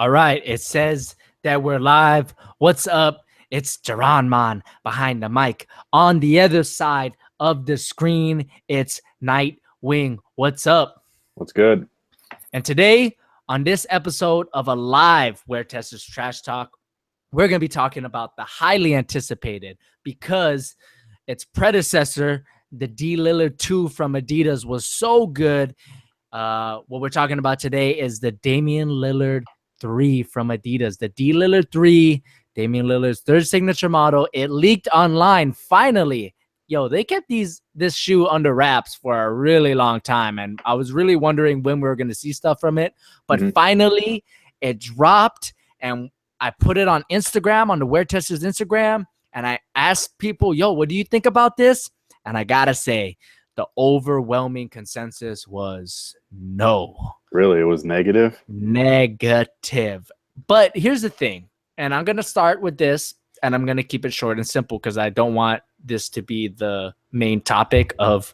All right, it says that we're live. What's up? It's JAHRONMON behind the mic. On the other side of the screen, it's Nightwing. What's up? What's good? And today, on this episode of a live WearTesters Trash Talk, we're going to be talking about the highly anticipated, because its predecessor, the D Lillard 2 from Adidas, was so good. What we're talking about today is the Damian Lillard 3 from Adidas. The D Lillard 3, Damian Lillard's third signature model. It leaked online finally. Yo, they kept this shoe under wraps for a really long time, and I was really wondering when we were going to see stuff from it. But finally, it dropped, and I put it on Instagram, on the WearTesters Instagram, and I asked people, yo, what do you think about this? And I got to say, the overwhelming consensus was no. Really? It was negative? Negative. But here's the thing, and I'm going to start with this, and I'm going to keep it short and simple because I don't want this to be the main topic of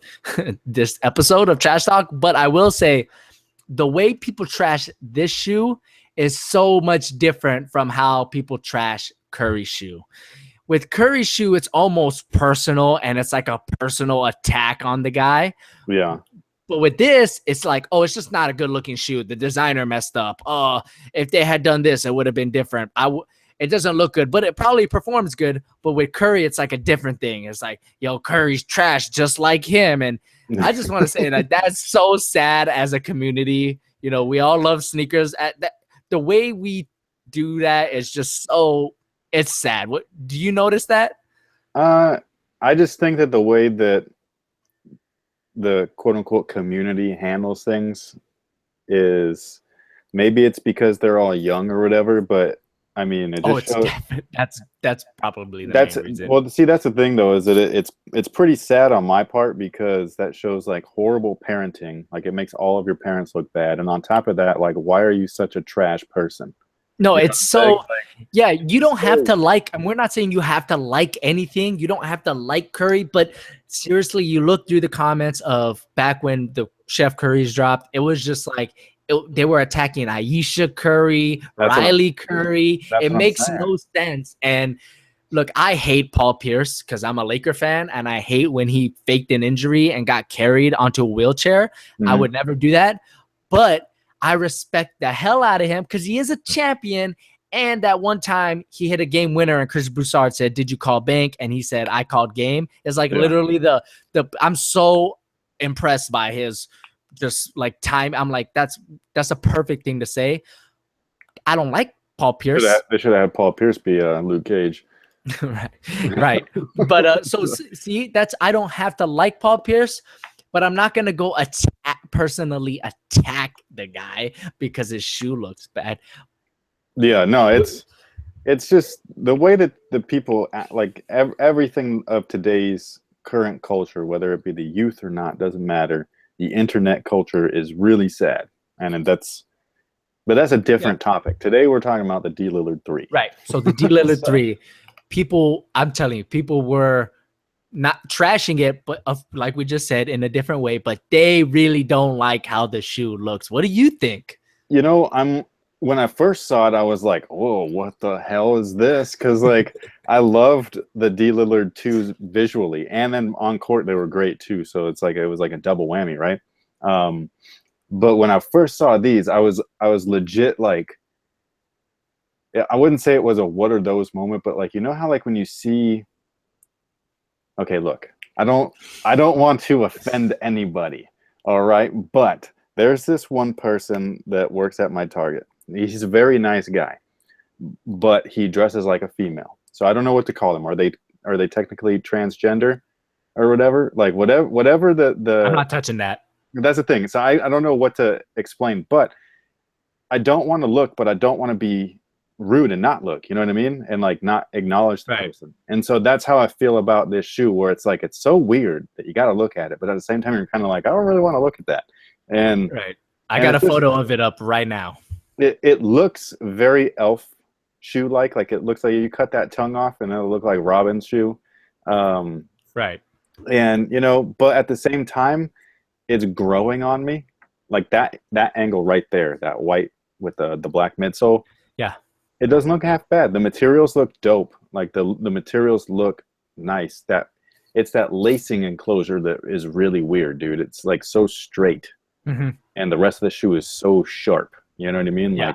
this episode of Trash Talk. But I will say the way people trash this shoe is so much different from how people trash Curry's shoe. With Curry's shoe, it's almost personal, and it's like a personal attack on the guy. Yeah. But with this, it's like, oh, it's just not a good-looking shoe. The designer messed up. Oh, if they had done this, it would have been different. It doesn't look good, but it probably performs good. But with Curry, it's like a different thing. It's like, yo, Curry's trash just like him. And I just want to say that that's so sad as a community. You know, we all love sneakers. The way we do that is just so... It's sad. What do you notice that? I just think that the way that the quote unquote community handles things is, maybe it's because they're all young or whatever, but I mean, it just shows. That's probably the main reason. Well, see, that's the thing though, is that it's pretty sad on my part, because that shows like horrible parenting. Like, it makes all of your parents look bad, and on top of that, like, why are you such a trash person? No, it's so, yeah, you don't have to like, and we're not saying you have to like anything. You don't have to like Curry, but seriously, you look through the comments of back when the Chef Curry's dropped, it was just like, they were attacking Aisha Curry, Riley Curry. It makes no sense. And look, I hate Paul Pierce because I'm a Laker fan, and I hate when he faked an injury and got carried onto a wheelchair. I would never do that. But I respect the hell out of him because he is a champion. And at one time, he hit a game winner, and Chris Broussard said, "Did you call bank?" And he said, "I called game." It's like literally I'm so impressed by his just like time. I'm like, that's a perfect thing to say. I don't like Paul Pierce. They should have had Paul Pierce be Luke Cage. right. But so see, I don't have to like Paul Pierce, but I'm not gonna go personally attack the guy because his shoe looks bad. Yeah, no, it's just the way that the people act, like everything of today's current culture, whether it be the youth or not, doesn't matter. The internet culture is really sad, but that's a different topic. Today we're talking about the D Lillard 3. Right. So the D Lillard 3, people, I'm telling you, people were not trashing it, but like we just said, in a different way, but they really don't like how the shoe looks. What do you think? You know, when I first saw it, I was like, whoa, what the hell is this? Because like, I loved the D Lillard 2s visually, and then on court they were great too. So it's like, it was like a double whammy, right? But when I first saw these, I was legit like, I wouldn't say it was a what are those moment, but like, you know how like when you see, okay, look, I don't want to offend anybody, all right? But there's this one person that works at my Target. He's a very nice guy, but he dresses like a female. So I don't know what to call them. Are they technically transgender or whatever? Like whatever the I'm not touching that. That's the thing. So I don't know what to explain, but I don't want to look, but I don't want to be rude and not look, you know what I mean? And like not acknowledge the person. And so that's how I feel about this shoe, where it's like, it's so weird that you got to look at it, but at the same time, you're kind of like, I don't really want to look at that. And I got a photo of it up right now. It looks very elf shoe like it looks like you cut that tongue off and it'll look like Robin's shoe. Right. And you know, but at the same time, it's growing on me. Like that angle right there, that white with the black midsole. Yeah. It doesn't look half bad. The materials look dope. Like the materials look nice. It's that lacing enclosure that is really weird, dude. It's like so straight, and the rest of the shoe is so sharp. You know what I mean? Yeah.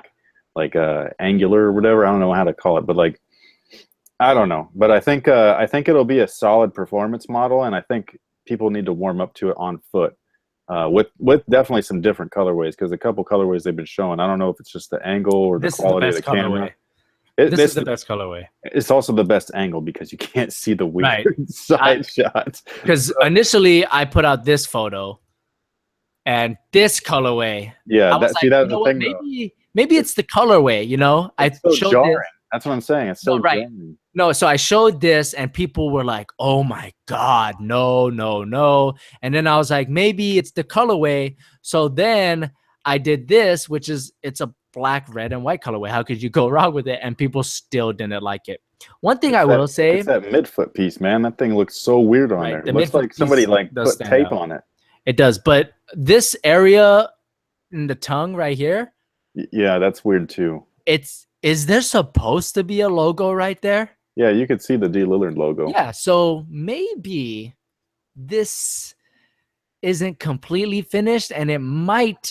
Like angular or whatever. I don't know how to call it, but like I don't know. But I think it'll be a solid performance model, and I think people need to warm up to it on foot. With definitely some different colorways, because a couple colorways they've been showing. I don't know if it's just the angle or the quality of the camera. This is the best colorway. It's also the best angle because you can't see the weird side shots. Because initially I put out this photo and this colorway. Yeah, that's the thing. Maybe it's the colorway. You know, it's so jarring. That's what I'm saying. It's so jarring. No, so I showed this and people were like, oh my God, no. And then I was like, maybe it's the colorway. So then I did this, which is, it's a black, red, and white colorway. How could you go wrong with it? And people still didn't like it. One thing I will say. It's that midfoot piece, man. That thing looks so weird on there. It looks like somebody like put tape on it. It does. But this area in the tongue right here. Yeah, that's weird too. Is there supposed to be a logo right there? Yeah, you could see the D Lillard logo. Yeah, so maybe this isn't completely finished, and it might.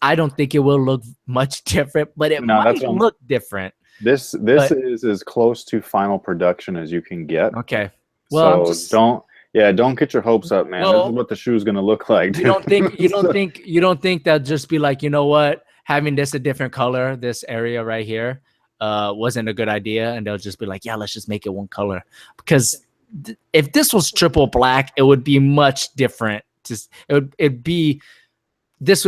I don't think it will look much different, but it might look different. This is as close to final production as you can get. Okay. Well, so don't get your hopes up, man. This is what the shoe's gonna look like. You don't think that'll just be like, you know what? Having this a different color, this area right here, wasn't a good idea, and they'll just be like, yeah, let's just make it one color. Because if this was triple black, it would be much different. This would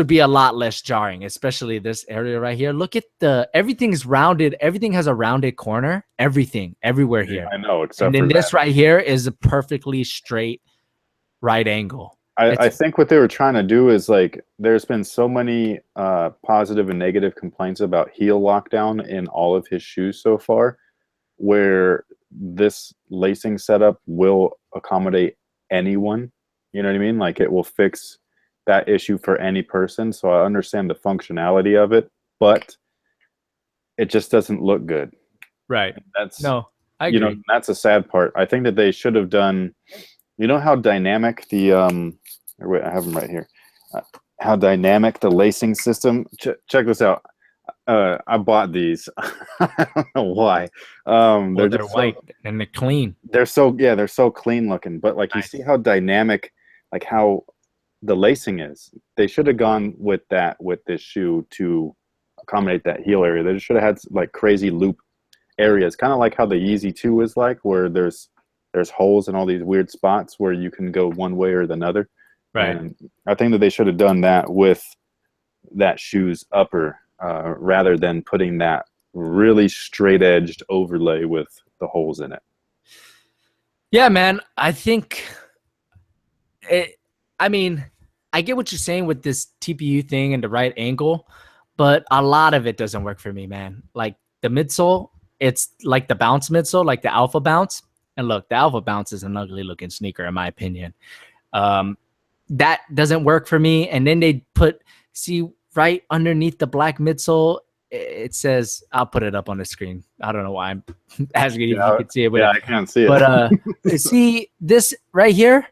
be a lot less jarring, especially this area right here. Look at everything's rounded. Everything has a rounded corner. Everywhere here. I know, except for this right here is a perfectly straight right angle. I think what they were trying to do is, like, there's been so many positive and negative complaints about heel lockdown in all of his shoes so far, where this lacing setup will accommodate anyone. You know what I mean? Like, it will fix that issue for any person. So I understand the functionality of it, but it just doesn't look good. Right. I agree. That's a sad part. I think that they should have done, you know how dynamic the wait, I have them right here. How dynamic the lacing system. Check this out. I bought these. I don't know why. They're white and they're clean. They're so clean looking. But like, you see how dynamic, like how the lacing is. They should have gone with this shoe to accommodate that heel area. They should have had like crazy loop areas, kind of like how the Yeezy 2 is like, where there's holes in all these weird spots where you can go one way or the other. Right. And I think that they should have done that with that shoe's upper, rather than putting that really straight-edged overlay with the holes in it. Yeah, man. I think I mean, I get what you're saying with this TPU thing and the right angle, but a lot of it doesn't work for me, man. Like the midsole, it's like the bounce midsole, like the Alpha Bounce. And look, the Alpha Bounce is an ugly looking sneaker, in my opinion. That doesn't work for me. And then they see right underneath the black midsole, it says, I'll put it up on the screen. I don't know why I'm asking if you can see it. But, I can't see it. But see this right here?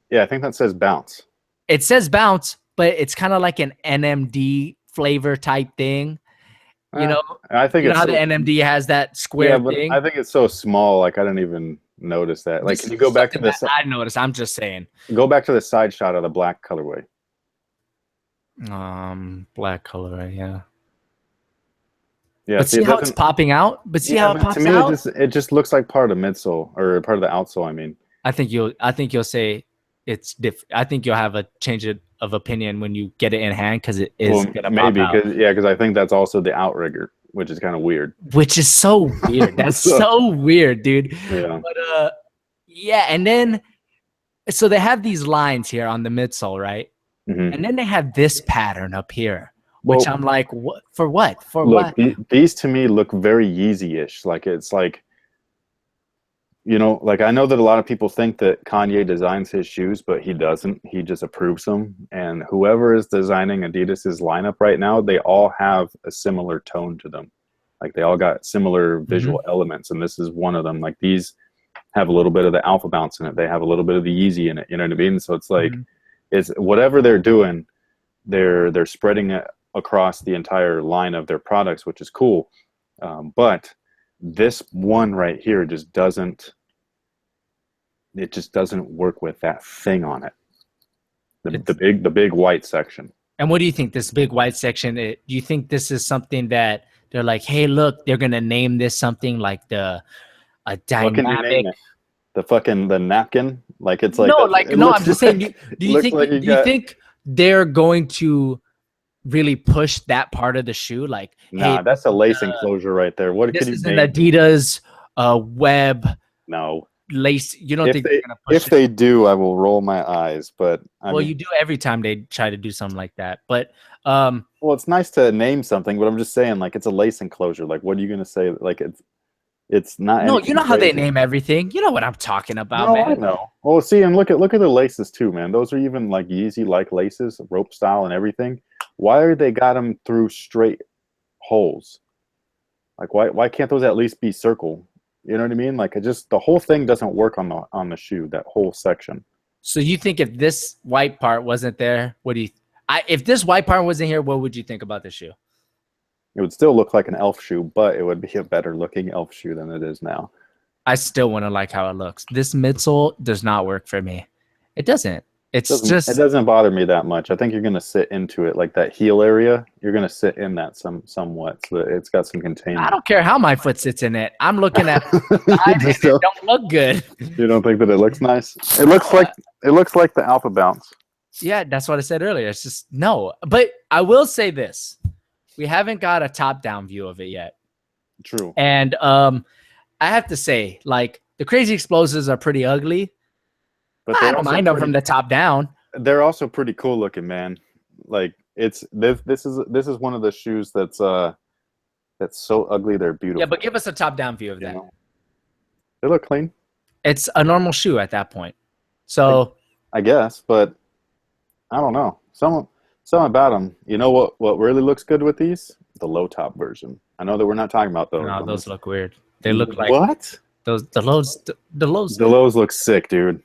Yeah, I think that says bounce. It says bounce, but it's kind of like an NMD flavor type thing. You know, I think how the NMD has that square thing. I think it's so small, like I didn't even notice that. Like, can you go back to this? I noticed. I'm just saying. Go back to the side shot of the black colorway. Black colorway, yeah. Yeah, but see how it's popping out. But see how it pops out. To me, it just looks like part of midsole or part of the outsole. I mean, I think you'll say it's different. I think you'll have a change of opinion when you get it in hand, because it is gonna pop out. Because I think that's also the outrigger, which is kind of weird. Which is so weird. That's so weird, dude. Yeah. But and then so they have these lines here on the midsole, right? Mm-hmm. And then they have this pattern up here, which I'm like, what? For what? For look, what? These to me look very Yeezy-ish. Like, it's like you know, like I know that a lot of people think that Kanye designs his shoes, but he doesn't. He just approves them. And whoever is designing Adidas's lineup right now, they all have a similar tone to them. Like they all got similar visual elements, and this is one of them. Like these have a little bit of the Alpha Bounce in it. They have a little bit of the Yeezy in it. You know what I mean? So it's like, it's whatever they're doing, they're spreading it across the entire line of their products, which is cool. But this one right here just doesn't work with that thing on it. The big white section. And what do you think this big white section, do you think this is something that they're like, hey, look, they're going to name this something like a dynamic. What can you name it? The napkin? Like it's like I'm just saying, do you think they're going to really push that part of the shoe? Like, nah, hey, that's a lace enclosure right there. What this is an Adidas web. No lace. You don't think they're gonna push if they do, I will roll my eyes. But well, you do every time they try to do something like that. But well, it's nice to name something, but I'm just saying, like, it's a lace enclosure. Like, what are you gonna say? Like, it's not. No, you know how they name everything. You know what I'm talking about, no, man. I know. Well, see, and look at the laces too, man. Those are even like Yeezy like laces, rope style and everything. Why are they got them through straight holes? Like, why can't those at least be circle? You know what I mean? Like, the whole thing doesn't work on the shoe, that whole section. So you think if this white part wasn't there, if this white part wasn't here, what would you think about the shoe? It would still look like an elf shoe, but it would be a better looking elf shoe than it is now. I still want to like how it looks. This midsole does not work for me. It doesn't. It doesn't bother me that much. I think you're going to sit into it, like that heel area. You're going to sit in that somewhat, so that it's got some containment. I don't care how my foot sits in it. I'm looking at it don't look good. You don't think that it looks nice? It looks like the Alpha Bounce. Yeah, that's what I said earlier. It's just no. But I will say this: we haven't got a top-down view of it yet. True. And I have to say, like, the Crazy Explosives are pretty ugly. But I don't mind them from the top down. They're also pretty cool looking, man. Like this is one of the shoes that's so ugly they're beautiful. Yeah, but give us a top down view of that. They look clean. It's a normal shoe at that point. So I guess, but I don't know. Something about them. You know what really looks good with these? The low top version. I know that we're not talking about those. No, those look weird. They look like what? The lows. The lows look sick, dude.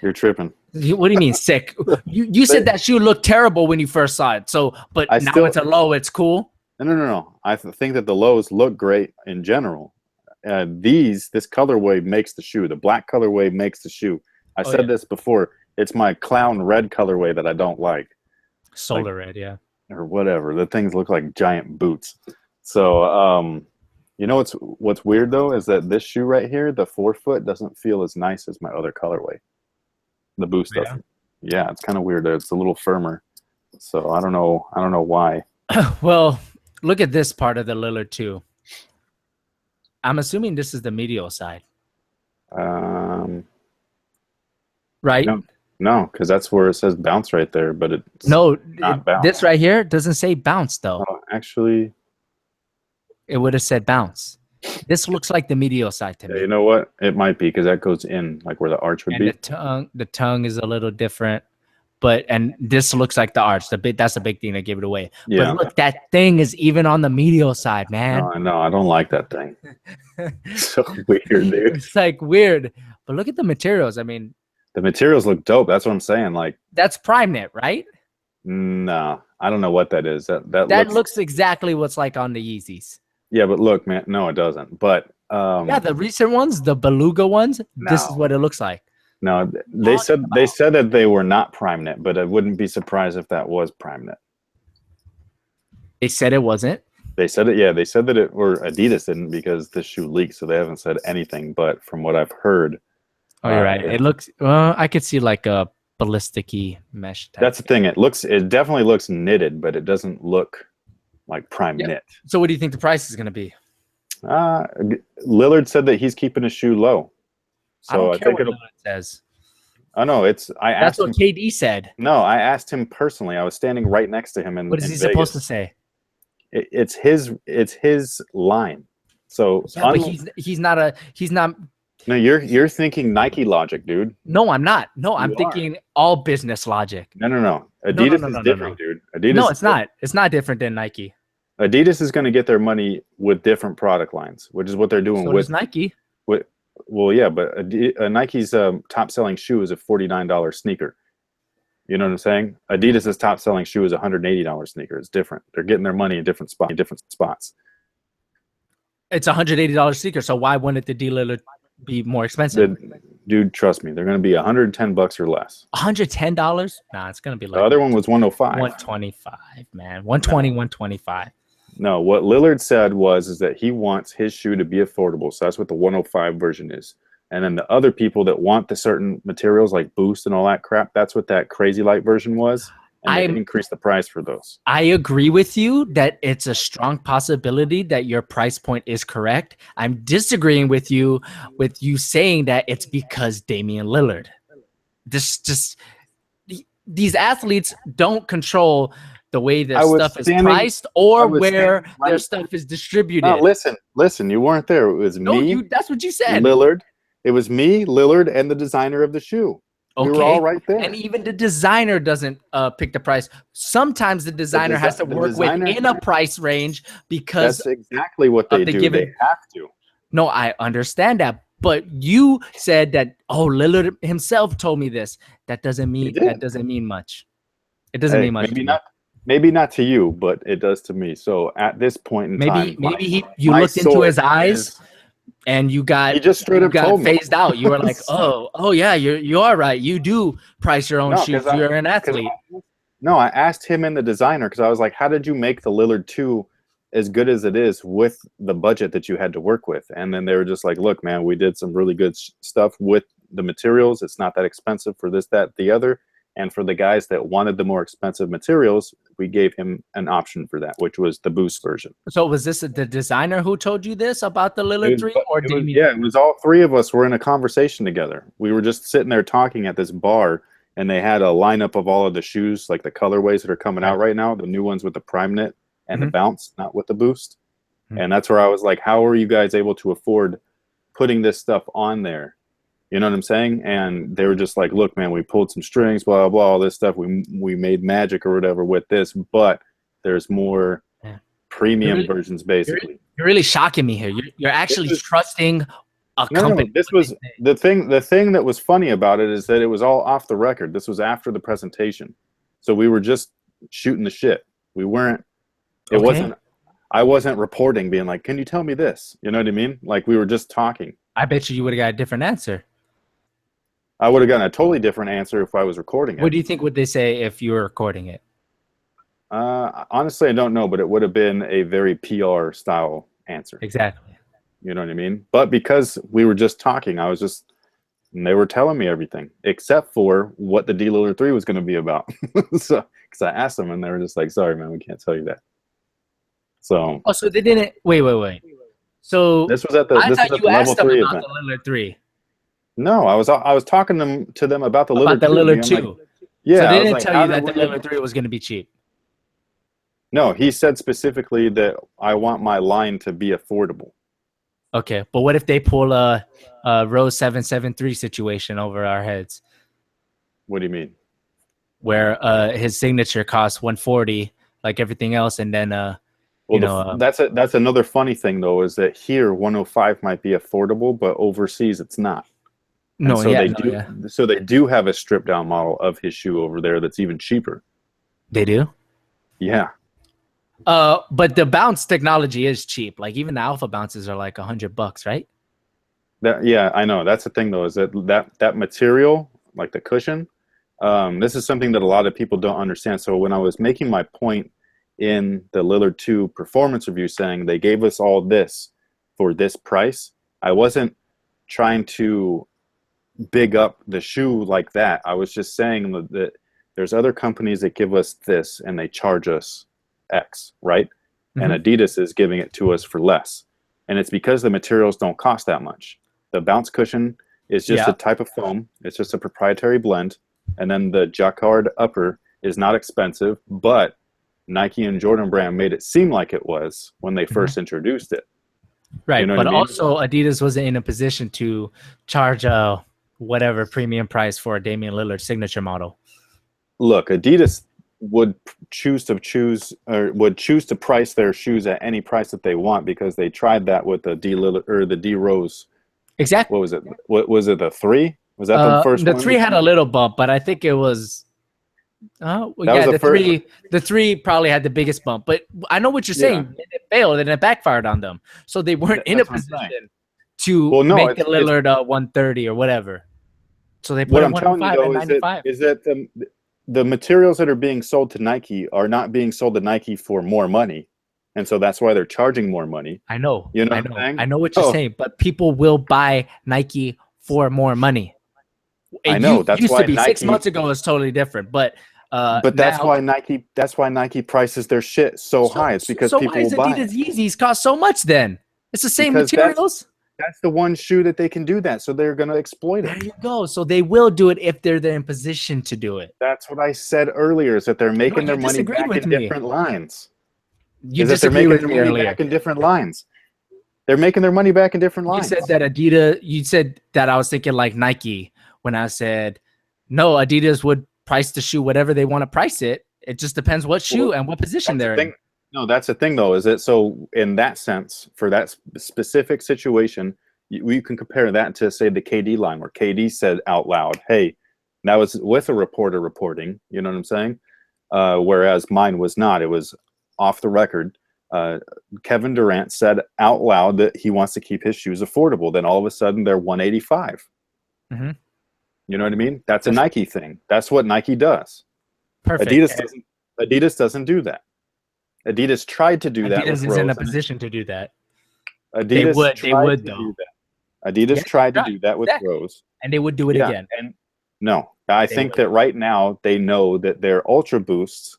You're tripping. What do you mean sick? You said that shoe looked terrible when you first saw it. So, but now it's a low. It's cool. No. I think that the lows look great in general. This colorway makes the shoe. The black colorway makes the shoe. I said this before. It's my clown red colorway that I don't like. Solar red, yeah. Or whatever. The things look like giant boots. So, you know what's weird though is that this shoe right here, the forefoot, doesn't feel as nice as my other colorway. The Boost doesn't. Yeah, it's kind of weird. It's a little firmer. So I don't know why. Well, look at this part of the Lillard too. I'm assuming this is the medial side. Right? No, because that's where it says bounce right there, but it's not bounce. This right here doesn't say bounce though. Actually, it would have said bounce. This looks like the medial side to me. You know what? It might be because that goes in like where the arch would be. The tongue is a little different, and this looks like the arch. That's a big thing that gave it away. Yeah. But look, that thing is even on the medial side, man. No, I know. I don't like that thing. It's so weird, dude. It's like weird. But look at the materials. I mean, the materials look dope. That's what I'm saying. Like that's Prime Knit, right? No, I don't know what that is. That looks exactly what's like on the Yeezys. Yeah, but look, man. No, it doesn't. But yeah, the recent ones, the Beluga ones, this is what it looks like. No, they said that they were not Prime Knit, but I wouldn't be surprised if that was Prime Knit. They said it wasn't. They said it. Yeah, they said that or Adidas didn't because this shoe leaked, so they haven't said anything. But from what I've heard, oh, you're right. It looks. Well, I could see like a ballistic-y mesh type. That's the thing. It definitely looks knitted, but it doesn't look like Prime Knit. So what do you think the price is going to be? Lillard said that he's keeping his shoe low. So I think what Lillard says. Oh no, that's what KD said. No, I asked him personally. I was standing right next to him in What is he Vegas. supposed to say? It's his line. So Yeah, but he's not. No, you're thinking Nike logic, dude. No, I'm not. No, I'm You thinking all business logic. No. Adidas is different, dude. Adidas. No, it's not. It's not different than Nike. Adidas is going to get their money with different product lines, which is what they're doing So with does Nike. Well, yeah, but Nike's top-selling shoe is a $49 sneaker. You know what I'm saying? Adidas's top-selling shoe is a $180 sneaker. It's different. They're getting their money in different spots. It's a $180 sneaker, so why wouldn't the D Lillard be more expensive? Dude, trust me, they're going to be $110 or less. $110? Nah, it's going to be like the other one was 105. 125, man. 120, 125. No, what Lillard said is that he wants his shoe to be affordable. So that's what the 105 version is. And then the other people that want the certain materials like Boost and all that crap, that's what that Crazy Light version was. And they increased the price for those. I agree with you that it's a strong possibility that your price point is correct. I'm disagreeing with you saying that it's because Damian Lillard. These athletes don't control the way their stuff is priced or where their stuff is distributed. No, listen, you weren't there. It was me. That's what you said. Lillard. It was me, Lillard, and the designer of the shoe. Okay. We were all right there. And even the designer doesn't pick the price. Sometimes the designer has to work within a price range because that's exactly what they do. They have to. No, I understand that. But you said that, Lillard himself told me this. That doesn't mean much. It doesn't mean much. Maybe not to you, but it does to me. So at this point in time, you looked into his eyes and you got phased out. You were like, oh yeah, you are right. You do price your own shoes. You're an athlete. No, I asked him and the designer because I was like, how did you make the Lillard 2 as good as it is with the budget that you had to work with? And then they were just like, look, man, we did some really good stuff with the materials. It's not that expensive for this, that, the other. And for the guys that wanted the more expensive materials, we gave him an option for that, which was the Boost version. So was this the designer who told you this about the Lillard 3? Or Damian? Yeah, it was all three of us were in a conversation together. We were just sitting there talking at this bar, and they had a lineup of all of the shoes, like the colorways that are coming out right now, the new ones with the Prime Knit and the Bounce, not with the Boost. And that's where I was like, how are you guys able to afford putting this stuff on there? You know what I'm saying? And they were just like, look, man, we pulled some strings, blah, blah, all this stuff. We made magic or whatever with this, but there's more premium versions, basically. You're really shocking me here. You're actually trusting a company. No, this was the thing that was funny about it is that it was all off the record. This was after the presentation. So we were just shooting the shit. We weren't, I wasn't reporting being like, can you tell me this? You know what I mean? Like we were just talking. I bet you would have got a different answer. I would have gotten a totally different answer if I was recording it. What do you think would they say if you were recording it? Honestly, I don't know, but it would have been a very PR style answer. Exactly. You know what I mean? But because we were just talking, and they were telling me everything except for what the D Lillard 3 was going to be about. So, because I asked them and they were just like, sorry, man, we can't tell you that. So. Oh, so they didn't. Wait. So this was at the level 3 event. The Lillard 3. No, I was talking to them about the Lillard 2. Lillard 2. Like, yeah, so they didn't tell you that the Lillard 3 was going to be cheap. No, he said specifically that I want my line to be affordable. Okay, but what if they pull a Rose 773 situation over our heads? What do you mean? Where his signature costs $140, like everything else, and then that's another funny thing though, is that here 105 might be affordable, but overseas it's not. So they do have a stripped down model of his shoe over there that's even cheaper. They do? Yeah. But the bounce technology is cheap. Like even the Alpha bounces are like $100, right? Yeah, I know. That's the thing though, is that material, like the cushion, this is something that a lot of people don't understand. So when I was making my point in the Lillard 2 performance review saying they gave us all this for this price, I wasn't trying to big up the shoe like that. I was just saying that there's other companies that give us this and they charge us X, right? And Adidas is giving it to us for less. And it's because the materials don't cost that much. The bounce cushion is just a type of foam. It's just a proprietary blend. And then the jacquard upper is not expensive, but Nike and Jordan Brand made it seem like it was when they first introduced it. Right, You know but what I mean? also Adidas wasn't in a position to charge whatever premium price for a Damian Lillard signature model. Look, Adidas would choose to price their shoes at any price that they want because they tried that with the D Lillard or the D Rose. Exactly. What was it? What was it? The 3? Was that the first the one? 3 had a little bump, but I think it was. Well, That was yeah, the first. the 3 probably had the biggest bump. But I know what you're saying. Yeah. It failed and it backfired on them, so they weren't in a That's what I'm saying. position to Well, no, make the Lillard 130 or whatever. So they put what it I'm telling you 105 though and 95. is that the materials that are being sold to Nike are not being sold to Nike for more money, and so that's why they're charging more money. I know. You know I what I'm know. saying? I know what you're saying, but people will buy Nike for more money. I know. That's used why to be Nike, 6 months ago is totally different, but that's now, why Nike prices their shit so high. It's because so people why is will buy it. Adidas Yeezys cost so much then? It's the same Because materials. That's the one shoe that they can do that, so they're going to exploit There it. you go. So they will do it if they're in position to do it. That's what I said earlier, is that they're making their money back in different lines. You disagreed with me earlier. Back in different lines. They're making their money back in different lines. You said that Adidas, you said that I was thinking like Nike when I said, no, Adidas would price the shoe whatever they want to price it. It just depends what shoe and what position they're in. No, that's the thing though, is that so in that sense, for that specific situation, you can compare that to, say, the KD line, where KD said out loud, hey, that was with a reporter reporting, you know what I'm saying? Whereas mine was not. It was off the record. Kevin Durant said out loud that he wants to keep his shoes affordable. Then all of a sudden they're 185. Mm-hmm. You know what I mean? That's a Nike thing. That's what Nike does. Perfect. Adidas doesn't do that. Adidas tried to do that. Adidas is in a position to do that. Adidas they would though. Adidas tried to do that with Rose. And they would do it again. And no, I think that right now they know that their Ultra Boosts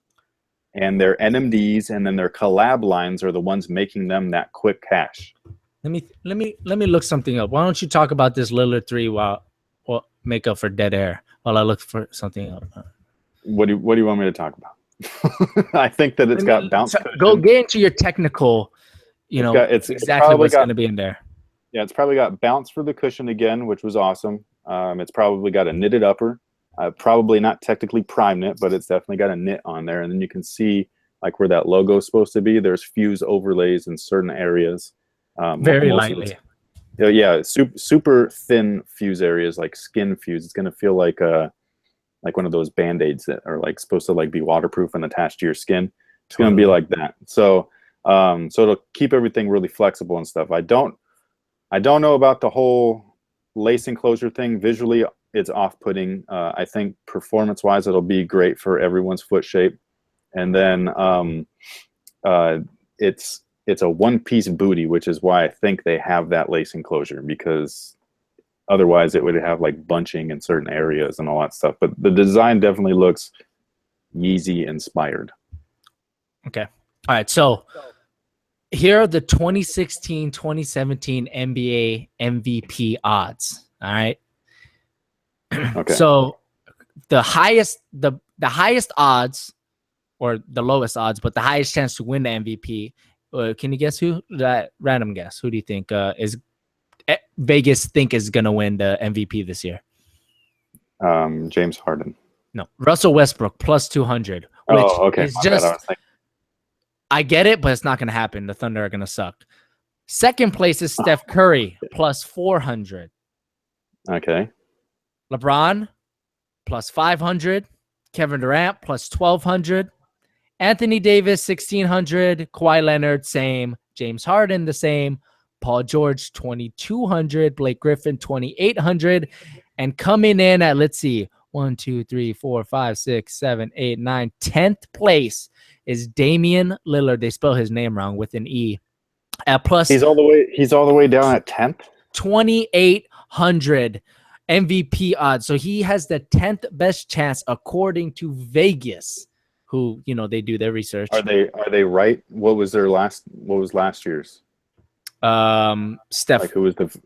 and their NMDs and then their collab lines are the ones making them that quick cash. Let me look something up. Why don't you talk about this Lillard 3 while make up for dead air while I look for something else? What do you want me to talk about? I think that it's got bounce cushion. Go get into your technical, it's exactly what's going to be in there. Yeah, it's probably got bounce for the cushion again, which was awesome. It's probably got a knitted upper. Probably not technically prime knit, but it's definitely got a knit on there. And then you can see like where that logo is supposed to be. There's fuse overlays in certain areas. Very lightly. Yeah, super thin fuse areas, like skin fuse. It's going to feel like one of those Band-Aids that are like supposed to like be waterproof and attached to your skin. It's going to be like that. So it'll keep everything really flexible and stuff. I don't know about the whole lace enclosure thing. Visually, it's off-putting. I think performance-wise, it'll be great for everyone's foot shape. And then it's a one-piece booty, which is why I think they have that lace enclosure, because otherwise it would have like bunching in certain areas and all that stuff. But the design definitely looks Yeezy inspired. Okay. All right. So here are the 2016-2017 NBA MVP odds. All right. Okay. So the highest odds, or the lowest odds, but the highest chance to win the MVP. Can you guess who? That random guess. Who do you think is Vegas think is going to win the MVP this year? James Harden. No, Russell Westbrook plus 200. Which okay. is I get it, but it's not going to happen. The Thunder are going to suck. Second place is Steph Curry plus 400. Okay. LeBron plus 500. Kevin Durant plus 1,200. Anthony Davis 1,600. Kawhi Leonard same. James Harden the same. Paul George 2,200. Blake Griffin 2,800. And coming in at, let's see, 1, 2, 3, 4, 5, 6, 7, 8, 9, 10th place is Damian Lillard. They spell his name wrong with an E. At plus, he's all the way down at 10th. 2,800 MVP odds. So he has the 10th best chance according to Vegas, who they do their research. Are they right? What was last year's? Steph. Like who was the?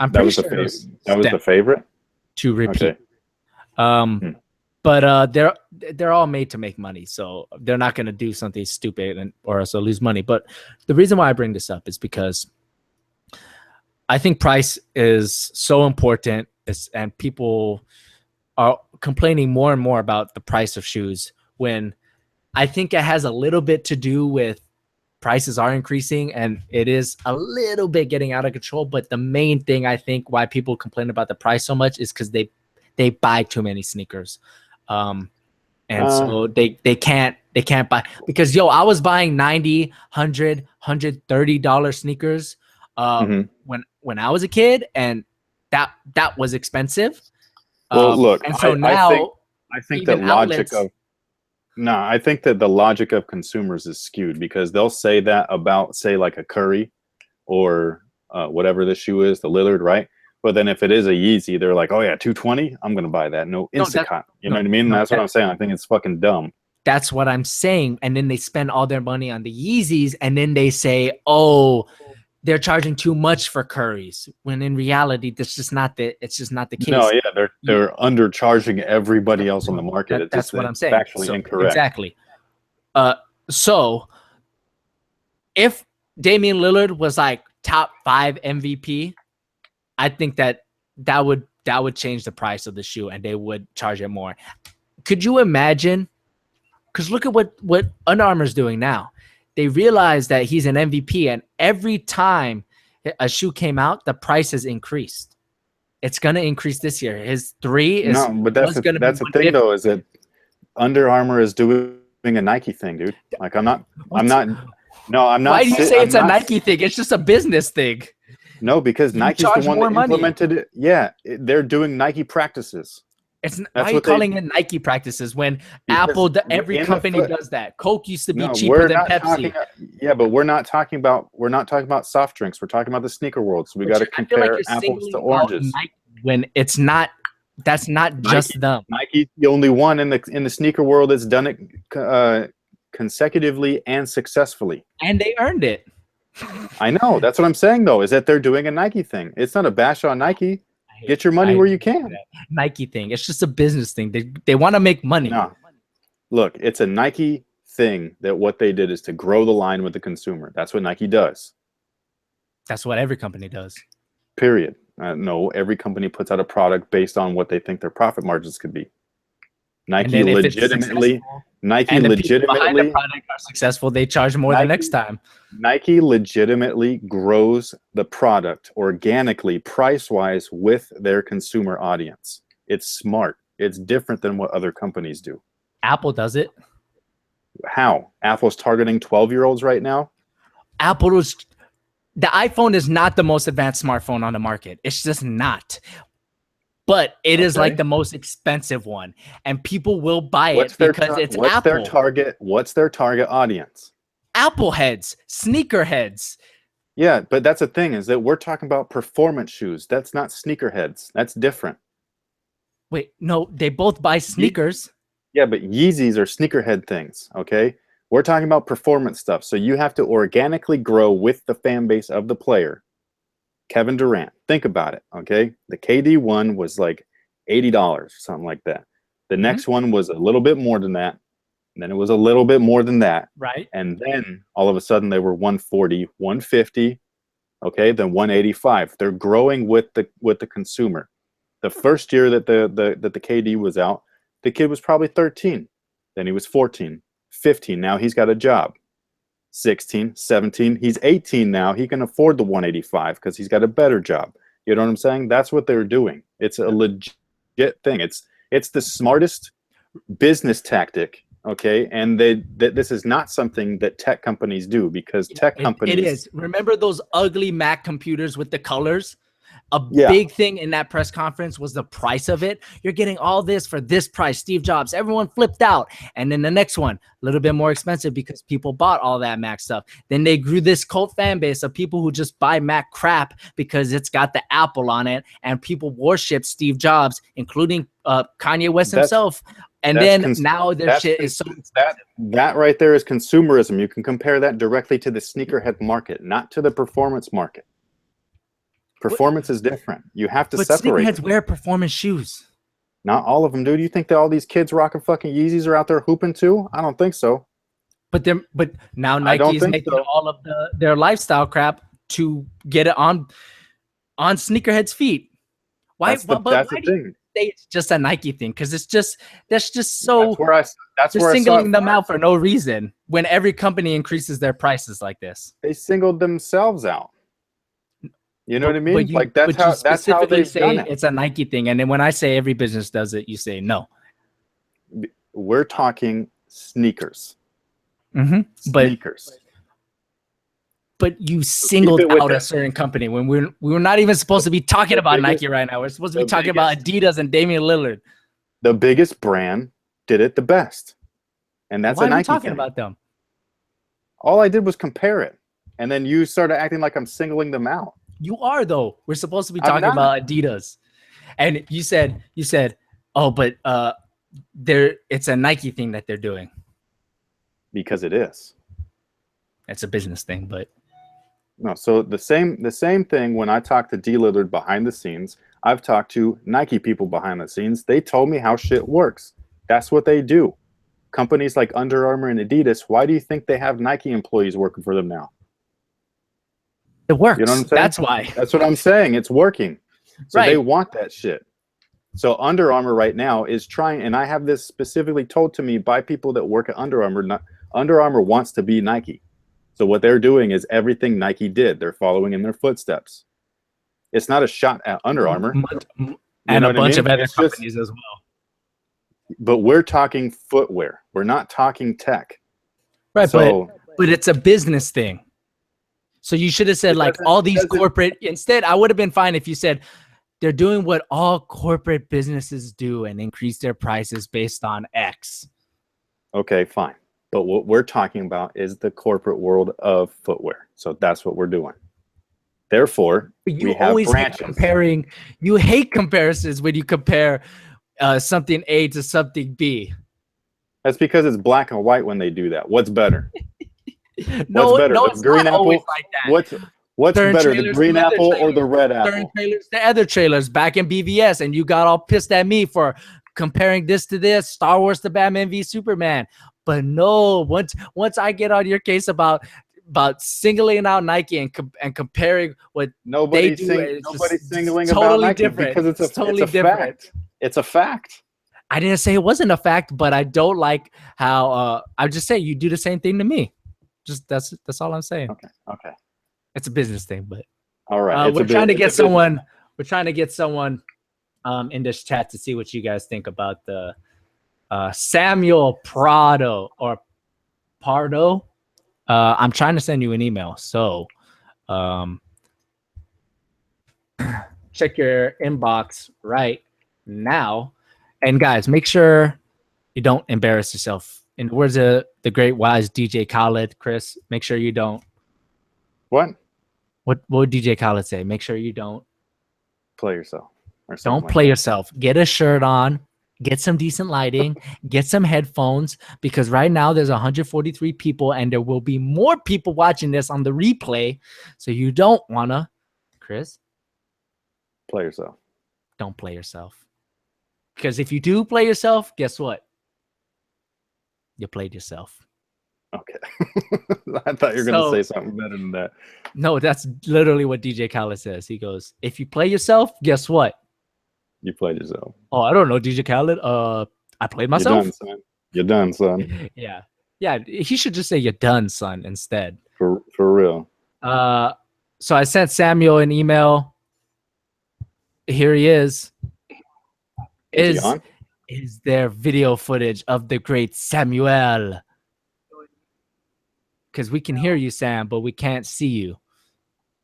I'm pretty sure that was the favorite to repeat. Okay. But they're all made to make money, so they're not going to do something stupid or else they'll lose money. But the reason why I bring this up is because I think price is so important, and people are complaining more and more about the price of shoes, when I think it has a little bit to do with prices are increasing and it is a little bit getting out of control. But the main thing I think why people complain about the price so much is because they buy too many sneakers. And so they can't buy, because I was buying $90, $100, $130 sneakers when I was a kid, and that was expensive. Well, look, and so now I think that I think that the logic of consumers is skewed, because they'll say that about, say, like a Curry or whatever the shoe is, the Lillard, right? But then if it is a Yeezy, they're like, oh yeah, $220, I'm gonna buy that. No, Instacot. You know what I mean? That's what I'm saying. I think it's fucking dumb. That's what I'm saying. And then they spend all their money on the Yeezys, and then they say, oh, they're charging too much for Currys, when in reality, it's just not the case. No, yeah, they're undercharging everybody else on the market. That's what I'm saying. Factually incorrect. Exactly. So if Damian Lillard was like top 5 MVP, I think that would change the price of the shoe, and they would charge it more. Could you imagine? Because look at what Under Armour is doing now. They realized that he's an MVP, and every time a shoe came out, the price has increased. It's going to increase this year. His 3 is but that's the thing though, is that Under Armour is doing a Nike thing, dude. Like I'm not. Why do you say it's a Nike thing? It's just a business thing. No, because Nike's the one that implemented it. Yeah, they're doing Nike practices. Why are you calling it Nike practices when every company does that? Coke used to be cheaper than Pepsi. But we're not talking about soft drinks. We're talking about the sneaker world. So we got to compare apples to oranges. When it's not, that's not just them. Nike's the only one in the sneaker world that's done it consecutively and successfully. And they earned it. I know. That's what I'm saying though, is that they're doing a Nike thing. It's not a bash on Nike. Get your money where you can. Nike thing. It's just a business thing. They want to make money. No. Look, it's a Nike thing that what they did is to grow the line with the consumer. That's what Nike does. That's what every company does. Period. No, every company puts out a product based on what they think their profit margins could be. Nike legitimately the product are successful, they charge more the next time. Nike legitimately grows the product organically, price-wise, with their consumer audience. It's smart. It's different than what other companies do. Apple does it. How? Apple's targeting 12-year-olds right now? The iPhone is not the most advanced smartphone on the market. It's just not. But it is like the most expensive one, and people will buy it because it's Apple. What's their target audience? Apple heads, sneaker heads. Yeah, but that's the thing, is that we're talking about performance shoes. That's not sneaker heads. That's different. Wait, no, they both buy sneakers. Yeah, but Yeezys are sneakerhead things, okay? We're talking about performance stuff. So you have to organically grow with the fan base of the player. Kevin Durant, think about it, okay? The KD one was like $80, something like that. The next one was a little bit more than that. And then it was a little bit more than that. Right. And then all of a sudden they were 140, 150, okay? Then 185. They're growing with the consumer. The first year that the KD was out, the kid was probably 13. Then he was 14, 15. Now he's got a job. 16, 17. He's 18 now. He can afford the 185 because he's got a better job. You know what I'm saying? That's what they're doing. It's a legit thing. It's the smartest business tactic. Okay, and this is not something that tech companies do, because tech companies. It is. Remember those ugly Mac computers with the colors? Big thing in that press conference was the price of it. You're getting all this for this price. Steve Jobs, everyone flipped out. And then the next one, a little bit more expensive because people bought all that Mac stuff. Then they grew this cult fan base of people who just buy Mac crap because it's got the Apple on it. And people worship Steve Jobs, including Kanye West himself. And then now their shit is so that right there is consumerism. You can compare that directly to the sneakerhead market, not to the performance market. Performance is different. You have to separate. But sneakerheads wear performance shoes. Not all of them, dude. You think that all these kids rocking fucking Yeezys are out there hooping too? I don't think so. But now Nike is making all of their lifestyle crap to get it on. on sneakerheads' feet. Why? That's the why do you thing. say it's just a Nike thing? Because that's just so. That's they're where singling them out out for no reason when every company increases their prices like this. They singled themselves out. You know what I mean? Like that's how they say it's a Nike thing, and then when I say every business does it, you say no. We're talking sneakers. Mm-hmm. Sneakers. But you singled out a certain company when we were not even supposed to be talking about Nike right now. We're supposed to be talking about Adidas and Damian Lillard. The biggest brand did it the best, and that's a Nike thing. Why are we talking about them? All I did was compare it, and then you started acting like I'm singling them out. You are, though. We're supposed to be talking about Adidas, and you said, oh, but it's a Nike thing that they're doing because it is. It's a business thing, but no. So the same thing. When I talked to D Lillard behind the scenes, I've talked to Nike people behind the scenes. They told me how shit works. That's what they do. Companies like Under Armour and Adidas. Why do you think they have Nike employees working for them now? It works. You know what I'm saying? That's why. That's what I'm saying. It's working. So right. They want that shit. So Under Armour right now is trying, and I have this specifically told to me by people that work at Under Armour. Under Armour wants to be Nike. So what they're doing is everything Nike did. They're following in their footsteps. It's not a shot at Under Armour. And a bunch of other companies as well. But we're talking footwear. We're not talking tech. Right, but it's a business thing. So you should have said like all these corporate. Instead, I would have been fine if you said they're doing what all corporate businesses do and increase their prices based on X. Okay, fine. But what we're talking about is the corporate world of footwear. So that's what we're doing. Therefore, we have branches. You hate comparisons when you compare something A to something B. That's because it's black and white when they do that. What's better? No, what's better? No, the green apple? Like that. What's better, the green apple or the red apple? The other trailers back in BVS, and you got all pissed at me for comparing this to this, Star Wars to Batman v Superman. But no, once I get on your case about singling out Nike and comparing what nobody's singling about Nike because it's totally different. Fact. It's a fact. I didn't say it wasn't a fact, but I don't like how I just say you do the same thing to me. Just that's all I'm saying. Okay. It's a business thing, but all right. We're trying to get someone in this chat to see what you guys think about the Samuel Pardo. I'm trying to send you an email, so check your inbox right now. And guys, make sure you don't embarrass yourself. In the words of the great wise DJ Khaled, Chris, make sure you don't. What would DJ Khaled say? Make sure you don't play yourself. Don't play yourself. Get a shirt on. Get some decent lighting. Get some headphones, because right now there's 143 people and there will be more people watching this on the replay. So you don't want to, Chris, play yourself. Don't play yourself. Because if you do play yourself, guess what? You played yourself. Okay. I thought you were going to say something better than that. No, that's literally what DJ Khaled says. He goes, if you play yourself, guess what? You played yourself. Oh, I don't know, DJ Khaled. I played myself. You're done, son. Yeah. He should just say "you're done, son" instead. For real. So I sent Samuel an email. Here he is. Is there video footage of the great Samuel? Because we can hear you, Sam, but we can't see you.